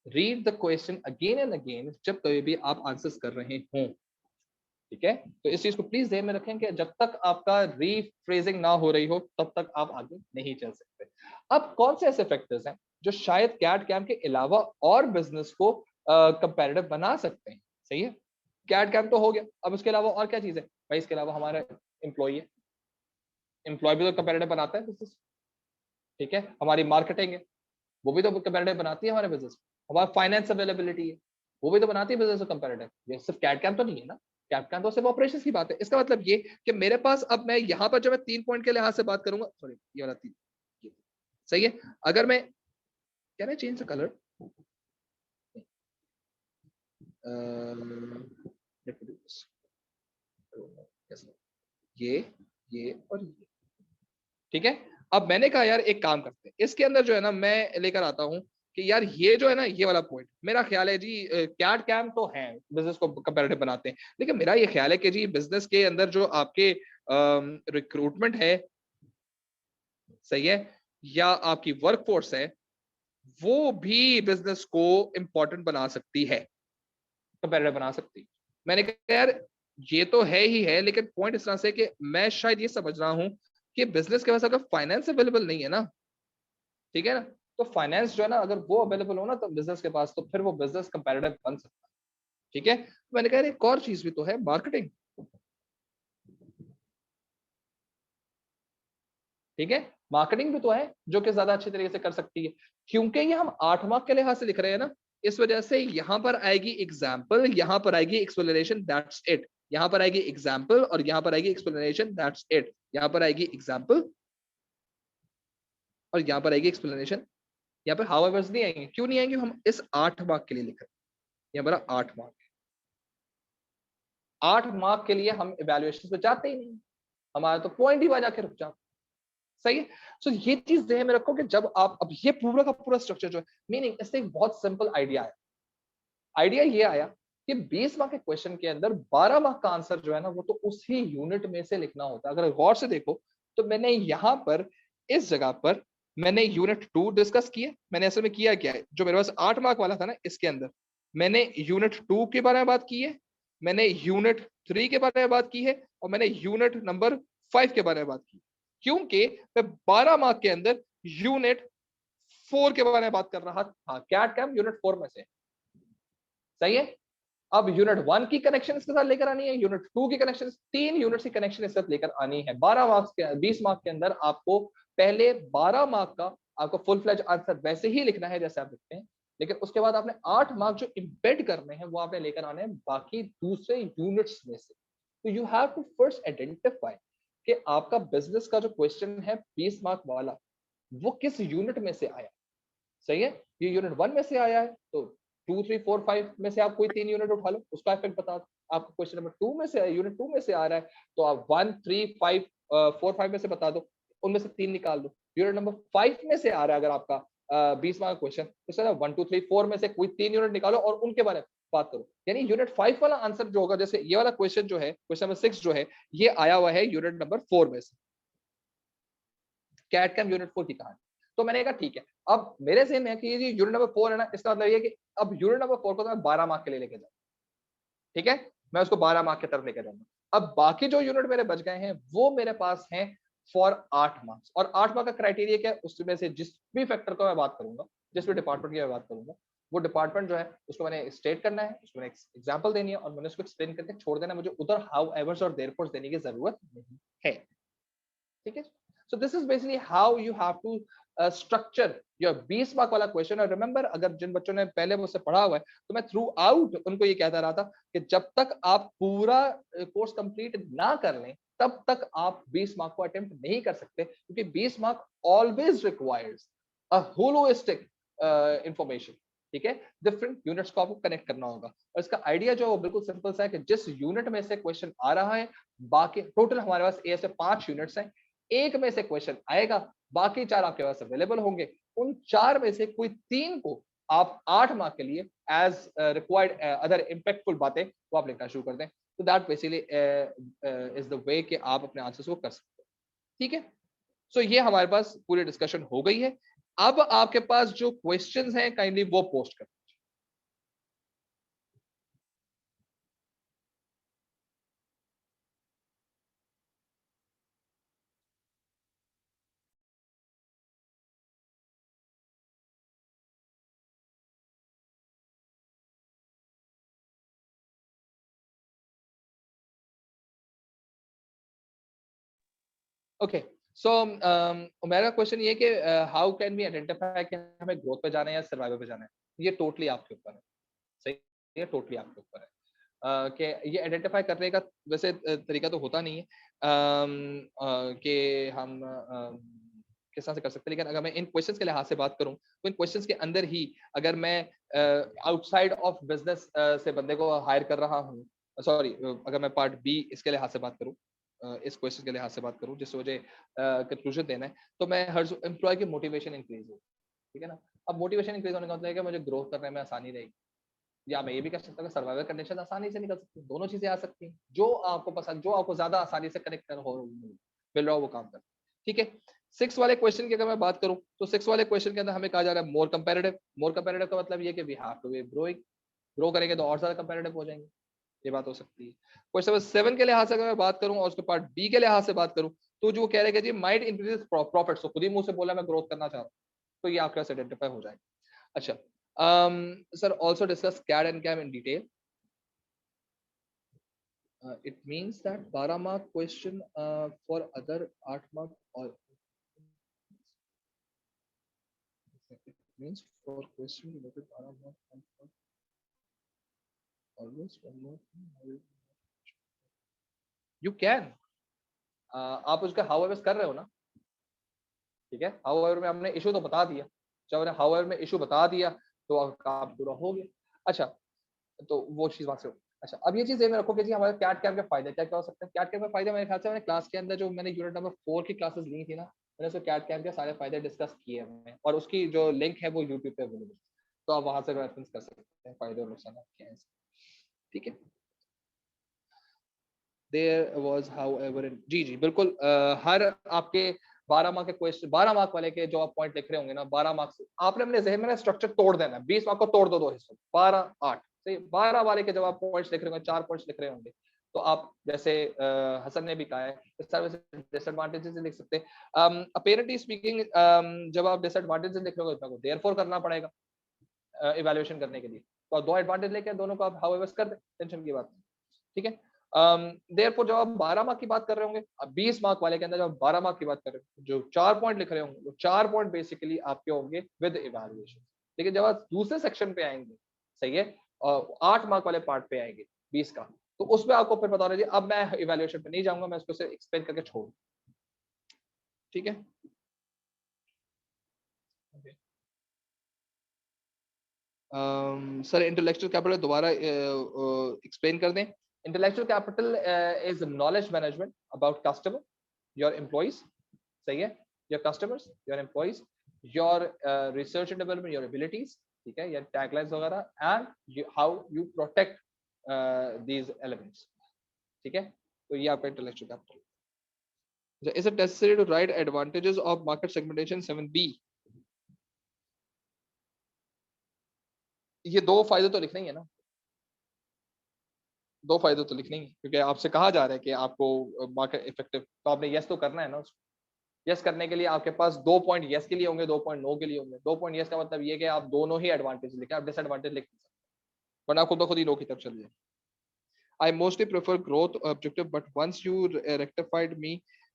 Read the question again and again जब कभी भी आप आंसर्स कर रहे हों, ठीक है। तो इस चीज को प्लीज ध्यान में रखें कि जब तक आपका रीफ्रेजिंग ना हो रही हो तब तक आप आगे नहीं चल सकते। अब कौन से ऐसे फैक्टर्स हैं जो शायद कैड कैम के अलावा और बिजनेस को कंपैरेटिव बना सकते हैं, सही है, कैड कैम तो हो गया, अब उसके अलावा और क्या चीज है भाई, इसके अलावा हमारा एम्प्लॉय है, एम्प्लॉय भी तो कंपैरेटिव बनाता है बिजनेस, ठीक है, हमारी मार्केटिंग है, वो भी तो कंपैरेटिव बनाती है हमारे बिजनेस, हमारा फाइनेंस अवेलेबिलिटी है, वो भी तो बनाती है बिजनेस को कंपैरेटिव, ये सिर्फ कैड कैम तो नहीं है ना, कैड कैम तो सिर्फ ऑपरेशंस की बात है। इसका मतलब ये कि मेरे पास अब मैं यहाँ पर जब मैं 3 पॉइंट के लिहाज से बात करूंगा, सॉरी ये वाला 3, सही है, अगर मैं, can I change the colour, ये और ये, ठीक है। अब मैंने कहा यार एक काम करते हैं, इसके अंदर जो है ना मैं लेकर आता हूं कि यार ये जो है ना ये वाला पॉइंट मेरा ख्याल है जी, कैड कैम तो है बिजनेस को कंपैरेटिव बनाते हैं, लेकिन मेरा ये ख्याल है कि जी बिजनेस के अंदर जो आपके रिक्रूटमेंट है, सही है, या आपकी वर्कफोर्स है, वो भी बिजनेस को इंपॉर्टेंट बना सकती है, कंपैरेटिव बना सकती है। मैंने कहा यार ये तो है ही है, लेकिन पॉइंट इस तरह से कि मैं शायद ये समझ रहा हूं कि बिजनेस के पास अगर फाइनेंस अवेलेबल नहीं है ना, ठीक है ना, तो फाइनेंस जो है ना अगर वो अवेलेबल हो ना तो बिजनेस के पास, तो फिर वो बिजनेस कंपैरेटिव बन सकता है, ठीक है। मैंने कहा एक और चीज भी तो है, मार्केटिंग, ठीक है, मार्केटिंग भी तो है जो कि ज्यादा अच्छी तरीके से कर सकती है, क्योंकि ये हम 8 मार्क के लिहाज से लिख रहे हैं ना, इस वजह से यहां पर आएगी एग्जाम्पल, यहां पर आएगी एक्सप्लेनेशन, दैट्स इट, यहां पर आएगी एग्जाम्पल और यहां पर आएगी एक्सप्लेनेशन, दैट्स इट, यहां पर आएगी एग्जाम्पल और यहां पर आएगी एक्सप्लेनेशन, यहाँ पे हाउ एवर्स नहीं आएंगे, क्यों नहीं आएंगे, हम इस 8 मार्क के लिए लिख रहे हैं, ये हमारा 8 मार्क है। 8 मार्क के लिए हम इवैल्यूएशन पे जाते ही नहीं, हमारा तो पॉइंट ही बजा के रुक जाता। सही है। सो ये चीज ध्यान में रखो कि जब आप, अब ये पूरा का पूरा स्ट्रक्चर जो है, मीनिंग इससे एक बहुत सिंपल आइडिया है। आइडिया ये आया कि 20 मार्क के क्वेश्चन के अंदर 12 मार्क का आंसर जो है ना, वो तो उसी यूनिट में से लिखना होता है। अगर गौर से देखो तो मैंने यहाँ पर इस जगह पर मैंने यूनिट 2 डिस्कस किया। मैंने असल में किया क्या है, जो मेरे पास 8 मार्क वाला था ना, इसके अंदर मैंने यूनिट 2 के बारे में बात की है, मैंने यूनिट 3 के बारे में बात की है, और मैंने यूनिट नंबर 5 के बारे में बात की। क्योंकि मैं 12 मार्क के अंदर यूनिट 4 के बारे में बात कर रहा था, कैट कैम यूनिट 4 में से। सही है। अब यूनिट 1 की कनेक्शन इसके साथ लेकर आनी है, यूनिट 2 की कनेक्शन, 3 यूनिट की कनेक्शन इसके साथ लेकर आनी है। 12 मार्क्स के 20 मार्क के अंदर आपको पहले 12 मार्क का आपको फुल फ्लेज आंसर वैसे ही लिखना है जैसे आप लिखते हैं, लेकिन उसके बाद आपने 8 मार्क जो इंपेड करने हैं वो आपने लेकर आने हैं बाकी दूसरे यूनिट्स में से। तो you have to first identify कि आपका बिजनेस का जो क्वेश्चन है 20 मार्क वाला, वो किस यूनिट में से आया। सही है। ये यूनिट 1 में से आया है तो 2, 3, 4, 5 में से आप कोई 3 यूनिट उठा लो, उसका इफेक्ट बता दो। आपको क्वेश्चन नंबर 2 में से, यूनिट 2 में से आ रहा है तो आप 1, 3, 5, 4, 5 में से बता दो, उनमें से 3 निकाल दो। यूनिट नंबर 5 में से आ रहा है अगर आपका 20 मार्क क्वेश्चन, तो सर 1, 2, 3, 4 में से कोई 3 यूनिट निकालो और उनके बारे में बात करो। यानी यूनिट 5 वाला आंसर जो होगा, जैसे ये वाला क्वेश्चन जो है, क्वेश्चन नंबर 6 जो है, ये आया हुआ है यूनिट नंबर 4 में से, कैट कैम यूनिट 4 की कहानी। तो मैंने कहा ठीक है, अब मेरे ज़हन में है कि ये यूनिट नंबर 4 है ना, इसका मतलब ये है कि अब यूनिट नंबर 4 को तो मैं 12 मार्क के लिए लेके जाऊँ। ठीक है, मैं उसको 12 मार्क की तरफ लेके जाऊंगा। अब बाकी जो यूनिट मेरे बच गए हैं वो मेरे पास हैं फॉर 8 मार्क्स। और 8 मार्क का क्राइटेरिया क्या है, उसमें से जिस भी फैक्टर को मैं बात करूंगा, जिस भी डिपार्टमेंट की मैं बात करूंगा, वो डिपार्टमेंट जो है उसको मैंने स्टेट करना है, उसको मैंने एग्जांपल देनी है और मैंने उसको एक्सप्लेन करके छोड़ देना है। मुझे उधर हाउ एवर्स और देयरफॉर देने की जरूरत नहीं है। ठीक है। So this is basically how you have to structure your 20 mark वाला क्वेश्चन। और रिमेंबर, अगर जिन बच्चों ने पहले मुझसे पढ़ा हुआ है तो मैं थ्रू आउट उनको ये कहता रहा था कि जब तक आप पूरा कोर्स कंप्लीट ना कर लें तब तक आप 20 मार्क को अटेम्प्ट नहीं कर सकते, क्योंकि 20 mark always requires a holistic information. ठीक है, डिफरेंट यूनिट्स को आपको कनेक्ट करना होगा। और इसका आइडिया जो है बिल्कुल सिंपल सा है कि जिस यूनिट में से क्वेश्चन आ रहा है, बाकी टोटल हमारे पास ए से 5 यूनिट्स हैं, एक में से क्वेश्चन आएगा, बाकी 4 आपके पास अवेलेबल होंगे। उन 4 में से कोई 3 को आप 8 मार्क के लिए एज रिक्वायर्ड अदर इंपैक्टफुल बातें वो आप लिखना शुरू कर दें। तो that basically is the way कि आप अपने आंसर्स को कर सकते हैं। ठीक है। सो ये हमारे पास पूरी डिस्कशन हो गई है। अब आपके पास जो क्वेश्चंस हैं काइंडली वो पोस्ट कर। ओके। सो मेरा क्वेश्चन ये कि हाउ कैन वी आइडेंटिफाई कि हमें ग्रोथ पे जाना है या सर्वाइवल पे जाना है। ये टोटली आपके ऊपर है। सही है, टोटली आपके ऊपर है। कि ये आइडेंटिफाई करने का वैसे तरीका तो होता नहीं है कि हम किस तरह से कर सकते हैं, लेकिन अगर मैं इन क्वेश्चंस के लिहाज से बात करूं तो इन क्वेश्चंस के अंदर ही अगर मैं आउटसाइड ऑफ बिजनेस से बंदे को हायर कर रहा हूं, सॉरी, अगर मैं पार्ट बी इसके लिहाज से बात करूं, इस क्वेश्चन के लिहाज से बात करूं जिससे मुझे कंक्लूजन देना है, तो मैं हर एम्प्लॉय की मोटिवेशन इंक्रीज हो। ठीक है ना। अब मोटिवेशन इंक्रीज होने का मतलब है कि मुझे ग्रोथ करने में आसानी रहेगी, या मैं ये भी कर सकता हूँ सर्वाइवल कंडीशन आसानी से निकल सकती है। दोनों चीजें आ सकती हैं, जो आपको पसंद, जो आपको ज्यादा आसानी से कनेक्ट कर हो मिल रहा हो वो काम कर। ठीक है। 6 वाले क्वेश्चन की अगर मैं बात करूं तो 6 वाले क्वेश्चन के अंदर हमें कहा जा रहा है मोर कंपेरेटिव। मोर कंपेरेटिव का मतलब ये कि we have to be growing, grow करेंगे तो और ज्यादा कंपेरेटिव हो जाएंगे। ये बात हो सकती है। क्वेश्चन नंबर 7 के लिहाज से अगर मैं बात करूं और उसके पार्ट बी के लिहाज से बात करूं, तो जो कह रहे हैं कि जी माइट इंक्रीज प्रॉफिट्स, तो खुद ही मुंह से बोला मैं ग्रोथ करना चाह रहा हूं, तो ये आपके पास आइडेंटिफाई हो जाएगा। अच्छा, sir, also discuss CAD and CAM in detail. It means that 12 mark question for other 8 mark, or it means for question related 12 mark always one more thing. You can, आप उसका however कर रहे हो ना। ठीक है, however में हमने इशू तो बता दिया, जब हमने however में इशू बता दिया तो अब काम पूरा हो गया। अच्छा, तो वो चीज वहां से अच्छा। अब ये चीज में रखो कि जी हमारे कैट कैम के फायदे क्या क्या हो सकते हैं। कैट कैम के फायदे मेरे ख्याल से मैंने क्लास के अंदर जो मैंने यूनिट नंबर 4 की क्लासेस ली थी ना, मैंने उसमें कैट कैम के सारे फायदे डिस्कस किए हैं और उसकी जो लिंक है वो यूट्यूब पे अवेलेबल है, तो आप वहां से रेफरेंस कर सकते हैं फायदे और नुकसान क्या है। ठीक है। देयर वाज हाउएवर जी जी बिल्कुल हर आपके 12 मार्क के क्वेश्चन 12 मार्क वाले के जो आप पॉइंट लिख रहे होंगे ना 12 मार्क्स आपने अपने जहन में ना स्ट्रक्चर तोड़ देना है। 20 मार्क को तोड़ दो दो हिस्सों 12 8 सही 12 वाले के जब आप पॉइंट्स लिख रहे होंगे 4 पॉइंट्स लिख रहे होंगे तो आप जैसे हसन ने भी कहा है इस तरह से डिसएडवांटेजेस लिख सकते हैं। अपेरेंटली स्पीकिंग जब आप डिसएडवांटेजेस लिख रहे हो तो देयरफॉर करना पड़ेगा इवैल्यूएशन करने के लिए, तो दो एडवांटेज लेके दोनों को आप हाउएवर कर दे, टेंशन की बात नहीं। ठीक है। देयरफॉर जब आप 12 मार्क की बात कर रहे होंगे, अब 20 मार्क वाले के अंदर जब 12 मार्क की बात कर रहे हो जो 4 पॉइंट लिख रहे होंगे वो 4 पॉइंट बेसिकली आपके होंगे विद इवैल्यूएशन। लेकिन जब आप दूसरे सेक्शन पे आएंगे सही है और 8 मार्क वाले पार्ट पे आएंगे 20 का, तो उसमें आपको फिर बता दीजिए अब मैं इवैल्यूएशन पे नहीं जाऊंगा, मैं इसको सिर्फ एक्सप्लेन करके छोड़। ठीक है। सर इंटेलेक्चुअल कैपिटल दोबारा एक्सप्लेन कर दें। Intellectual capital is knowledge management about customer your employees सही है, your customers your employees your research and development your abilities ठीक है, या टैगलाइंस वगैरह and how you protect these elements. ठीक है, तो ये आपका intellectual capital. Is it necessary to write advantages of market segmentation 7B? ये दो फायदे तो लिखने ही है ना, दो फायदे तो लिखने ही, क्योंकि आपसे कहा जा रहा है कि आपको मार्केट इफेक्टिव, तो आपने यस तो करना है ना उसको। यस करने के लिए आपके पास 2 पॉइंट यस के लिए होंगे, 2 पॉइंट नो के लिए होंगे। 2 पॉइंट यस का मतलब ये कि आप दोनों ही एडवांटेज लिखें, आप डिसएडवांटेज लिख नहीं सकते वरना खुद ब खुद ही नो की तरफ चल जाए। I mostly prefer growth objective, but once you rectified me,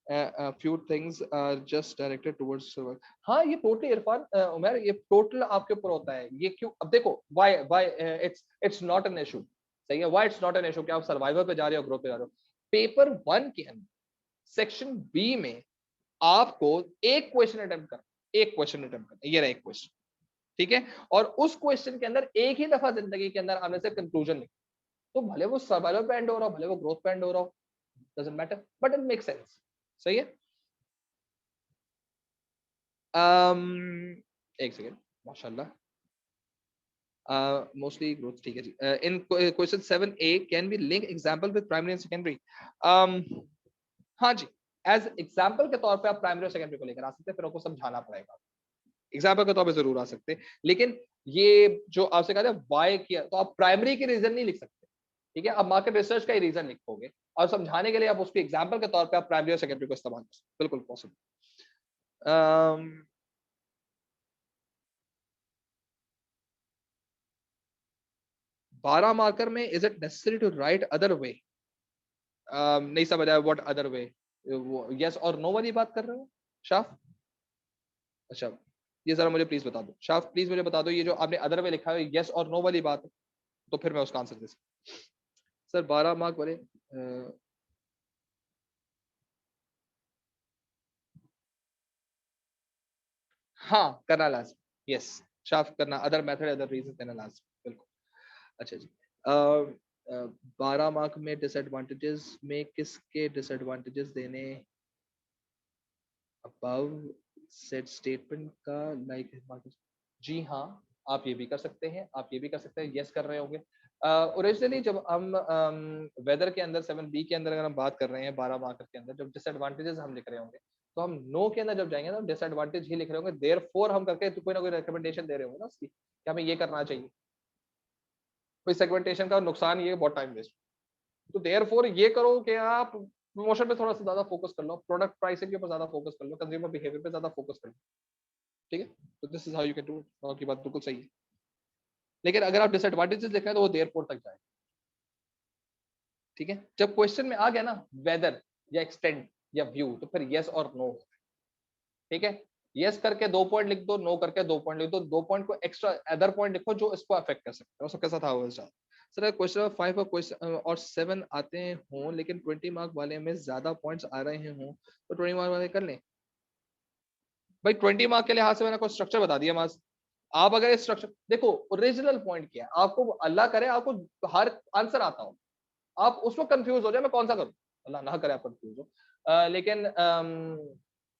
a few things are just directed towards survival. हाँ ये टोटली इरफान उमर ये टोटल आपके ऊपर होता है। ये क्यों, अब देखो why it's not an issue सही है, why it's not an issue कि आप सर्वाइवल पे जा रहे हो ग्रोथ पे जा रहे हो। पेपर 1 के अंदर सेक्शन बी में आपको एक क्वेश्चन अटेम्प्ट करना, एक क्वेश्चन अटेम्प्ट करना, ये रहा एक क्वेश्चन ठीक है, और उस क्वेश्चन के अंदर एक ही दफा जिंदगी के अंदर आने से कंक्लूजन लिख, तो भले वो सर्वाइवल पे एंड हो रहा हो भले वो ग्रोथ पे एंड हो रहा हो, doesn't matter but it make sense सही है। एक सेकेंड माशाल्लाह मोस्टली ग्रोथ ठीक है जी। In question 7A can be link example with primary and secondary. हाँ जी, एज एग्जांपल के तौर पे आप प्राइमरी और सेकेंडरी को लेकर आ सकते हैं, फिर आपको समझाना पड़ेगा। एग्जांपल के तौर पे जरूर आ सकते हैं, लेकिन ये जो आपसे कहा था वाई किया, तो आप प्राइमरी के रीजन नहीं लिख सकते ठीक है, आप मार्केट रिसर्च का ही रीजन लिखोगे और समझाने के लिए आप उसको एग्जांपल के तौर पे आप प्राइमरी और सेकेंडरी को इस्तेमाल कर सकते, बिल्कुल पॉसिबल। 12 मार्कर में is it necessary to write other way? नहीं समझ आया, व्हाट अदर वे? यस और नो वाली बात कर रहे हो शाफ? अच्छा ये जरा मुझे प्लीज बता दो शाफ, प्लीज मुझे बता दो ये जो आपने अदर वे लिखा है यस और नो वाली बात, तो फिर मैं उसका आंसर दे सकता। सर 12 मार्क वाले हाँ करना लाजमी, यस शाफ करना, अदर मेथड अदर रीजन देना लाजमी, बिल्कुल। अच्छा जी 12 मार्क में डिसएडवांटेजेस में किसके डिसएडवांटेजेस देने अबव सेट स्टेटमेंट का लाइक जी हाँ, आप ये भी कर सकते हैं, आप ये भी कर सकते हैं, यस कर रहे होंगे। ओरिजिनली जब हम वेदर के अंदर 7B के अंदर अगर हम बात कर रहे हैं 12 मार्कर के अंदर जब डिसएडवांटेजेस हम लिख रहे होंगे, तो हम नो के अंदर जब जाएंगे तो डिसएडवांटेज ही लिख रहे होंगे, देयरफॉर हम करके तो कोई ना कोई रिकमेंडेशन दे रहे होंगे ना उसकी कि हमें ये करना चाहिए। कोई सेगमेंटेशन का नुकसान ये बहुत टाइम वेस्ट, तो देयरफॉर ये करो कि आप प्रमोशन पे थोड़ा सा ज्यादा फोकस कर लो, प्रोडक्ट प्राइसिंग के ऊपर ज्यादा फोकस कर लो, कंज्यूमर बिहेवियर पे ज्यादा फोकस कर लो। ठीक है, तो this is how you can do it, आपकी बात बिल्कुल सही है। लेकिन अगर आप डिसएडवांटेजेस लिख रहे हैं तो वो देयरफॉर तक जाए। ठीक है, जब क्वेश्चन में आ गया ना वेदर या एक्सटेंड या व्यू, तो फिर यस और नो। ठीक है, यस करके 2 पॉइंट लिख दो, नो करके 2 पॉइंट लिख दो, 2 पॉइंट को एक्स्ट्रा अदर पॉइंट लिखो जो इसको अफेक्ट कर सकते हैं, सबके साथ आओ सर। क्वेश्चन 5 और क्वेश्चन और 7 आते हों लेकिन 20 मार्क वाले में ज्यादा पॉइंट्स आ रहे हों तो 20 मार्क वाले कर लें। भाई 20 मार्क के लिहाज से मैंने कोई स्ट्रक्चर बता दिया मास, आप अगर स्ट्रक्चर देखो, ओरिजिनल पॉइंट क्या है, आपको अल्लाह करे आपको हर आंसर आता हो, आप उसमें कंफ्यूज हो जाए मैं कौन सा करूं, अल्लाह ना करे आप कंफ्यूज हो। लेकिन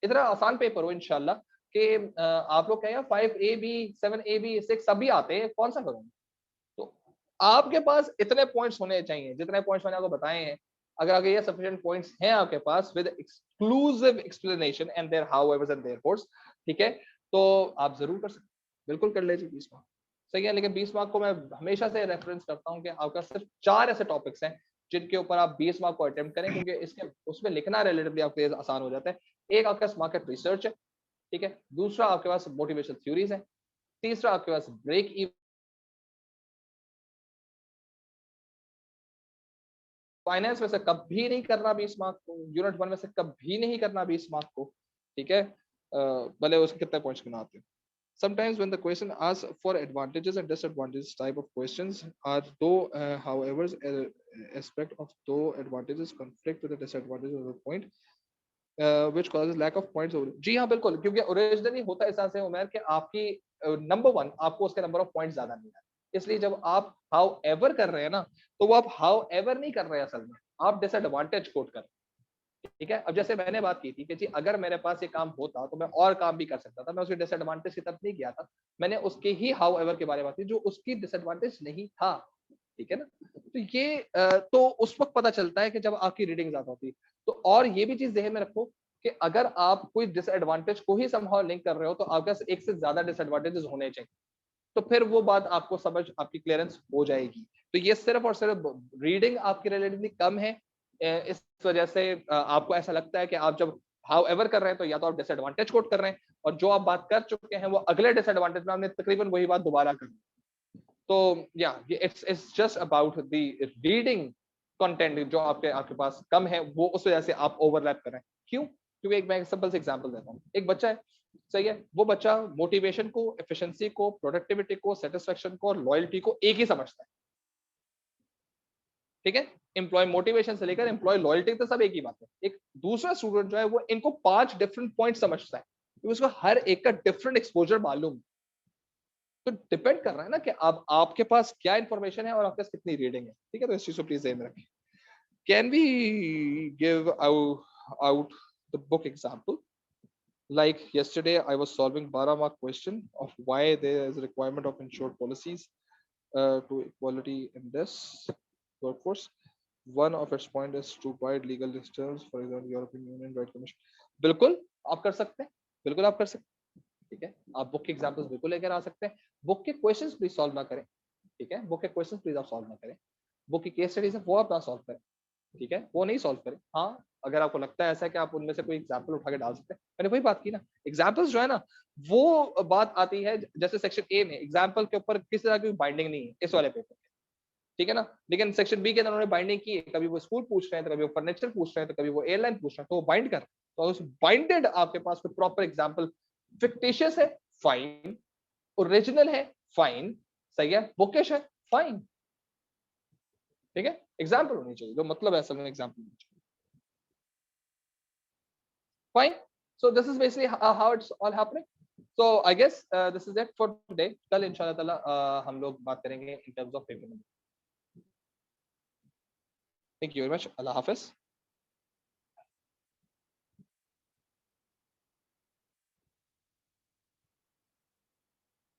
इतना आसान पेपर हो इंशाल्लाह कि आप लोग कहें 5 AB 7 AB 6 सभी आते हैं, कौन सा करूं। तो आपके पास इतने पॉइंट्स होने चाहिए जितने पॉइंट्स मैंने आपको बताए हैं। अगर ये सफिशिएंट पॉइंट्स हैं आपके पास with exclusive explanation and their howevers and therefores, ठीक है, तो आप जरूर कर सकते हैं, बिल्कुल कर लीजिए 20 मार्क। सही है, लेकिन 20 मार्क को मैं हमेशा से रेफरेंस करता हूं कि आपका सिर्फ 4 ऐसे टॉपिक्स हैं जिनके ऊपर आप 20 मार्क को अटेम्प्ट करें, क्योंकि इसके उसमें लिखना रिलेटिवली आपके लिए आसान हो जाता है। एक आपके पास मार्केट रिसर्च है, ठीक है, दूसरा आपके पास मोटिवेशनल थ्योरीज है, तीसरा आपके पास ब्रेक इवन, फाइनेंस में से कभी नहीं करना 20 मार्क को, यूनिट 1 में से कभी नहीं करना 20 मार्क को, ठीक है, भले उसके कितने पॉइंट्स क्यों ना आते हैं। Sometimes when the question asks for advantages and disadvantages type of questions are though however aspect of though advantages conflict with the disadvantages of the point which causes lack of points over। जी हाँ बिल्कुल, क्योंकि originally होता ऐसा है उमेर कि आपकी number 1 आपको उसके नंबर ऑफ पॉइंट्स ज्यादा नहीं आए, इसलिए जब आप हाउ एवर कर रहे हैं ना, तो वो आप हाउ एवर नहीं कर रहे हैं, असल में आप डिसएडवांटेज कोट कर रहे हैं। ठीक है, अब जैसे मैंने बात की थी कि जी अगर मेरे पास ये काम होता तो मैं और काम भी कर सकता था, मैं उसके डिसएडवांटेज की तरफ नहीं गया था, मैंने उसके ही हाउ एवर के बारे में बात की जो उसकी डिसएडवांटेज नहीं था। ठीक है ना, तो ये तो उस वक्त पता चलता है कि जब आपकी रीडिंग ज्यादा होती है। तो और ये भी चीज ध्यान में रखो कि अगर आप कोई डिसएडवांटेज को ही समहाउ लिंक कर रहे हो तो आपके पास एक से ज्यादा डिसएडवांटेजेस होने चाहिए, तो फिर वो बात आपको समझ आपकी क्लियरेंस हो जाएगी। तो ये सिर्फ और सिर्फ रीडिंग आपकी रिलेटिवली कम है, इस वजह से आपको ऐसा लगता है कि आप जब हाउ एवर कर रहे हैं तो या तो आप डिसएडवांटेज कोट कर रहे हैं, और जो आप बात कर चुके हैं वो अगले डिसएडवांटेज में आपने तकरीबन वही बात दोबारा कर। तो या it's just about the reading content जो आपके आपके पास कम है, वो उस वजह से आप ओवरलैप कर रहे हैं। क्यों? क्योंकि एक मैं सिंपल से एग्जांपल देता हूँ, एक बच्चा है, सही है, वो बच्चा मोटिवेशन को, एफिशिएंसी को, प्रोडक्टिविटी को, सेटिस्फेक्शन को और लॉयल्टी को एक ही समझता है। ठीक है, एम्प्लॉय मोटिवेशन से लेकर एम्प्लॉय लॉयल्टी तक सब एक ही बात है। एक दूसरा स्टूडेंट जो है वो इनको 5 डिफरेंट पॉइंट समझता है, क्योंकि उसको हर एक का डिफरेंट एक्सपोजर मालूम। तो डिपेंड कर रहा है ना कि आप आपके पास क्या इंफॉर्मेशन है और आपके पास कितनी रीडिंग है। ठीक है, तो इस चीज को प्लीज ध्यान में रखें। Can we give out the book example? Like yesterday, I was solving 12 mark question of why there is a requirement of insured policies to equality in this workforce. One of its point is to provide legal terms, for example, European Union Right Commission. बिल्कुल आप कर सकते हैं, बिल्कुल आप कर सकते हैं। ठीक है, आप बुक के एग्जांपल्स बिल्कुल लेकर आ सकते हैं, बुक के क्वेश्चंस प्लीज सॉल्व ना करें। ठीक है, बुक के क्वेश्चंस प्लीज आप सॉल्व ना करें, बुक की केस स्टडीज है वो आप ना सॉल्व करें। ठीक है, वो नहीं सॉल्व करें। हाँ, अगर आपको लगता है ऐसा कि आप उनमें से कोई एग्जांपल उठा के डाल सकते हैं, मैंने वही बात की ना, एग्जांपल्स जो है ना, वो बात आती है जैसे सेक्शन ए में एग्जांपल के ऊपर किसी तरह की बाइंडिंग नहीं है इस वाले पेपर में। ठीक है ना, लेकिन सेक्शन बी के अंदर उन्होंने बाइंडिंग की है, कभी वो स्कूल पूछ रहे हैं, तो कभी वो फर्नीचर पूछ रहे हैं, तो कभी वो एयरलाइन पूछ रहे हैं, तो वो बाइंड कर, तो उस बाइंडेड आपके पास कोई प्रॉपर एग्जांपल फिक्टिशियस है, फाइन, ओरिजिनल है, फाइन, सही है, बुकिश है, फाइन। ठीक है, एग्जांपल होनी चाहिए, जो मतलब है असल में एग्जांपल होनी चाहिए। Fine. So this is basically how it's all happening. So I guess this is it for today. कल इंशाल्लाह ताला हम लोग बात करेंगे in terms of paper. Thank you very much. Allah Hafiz.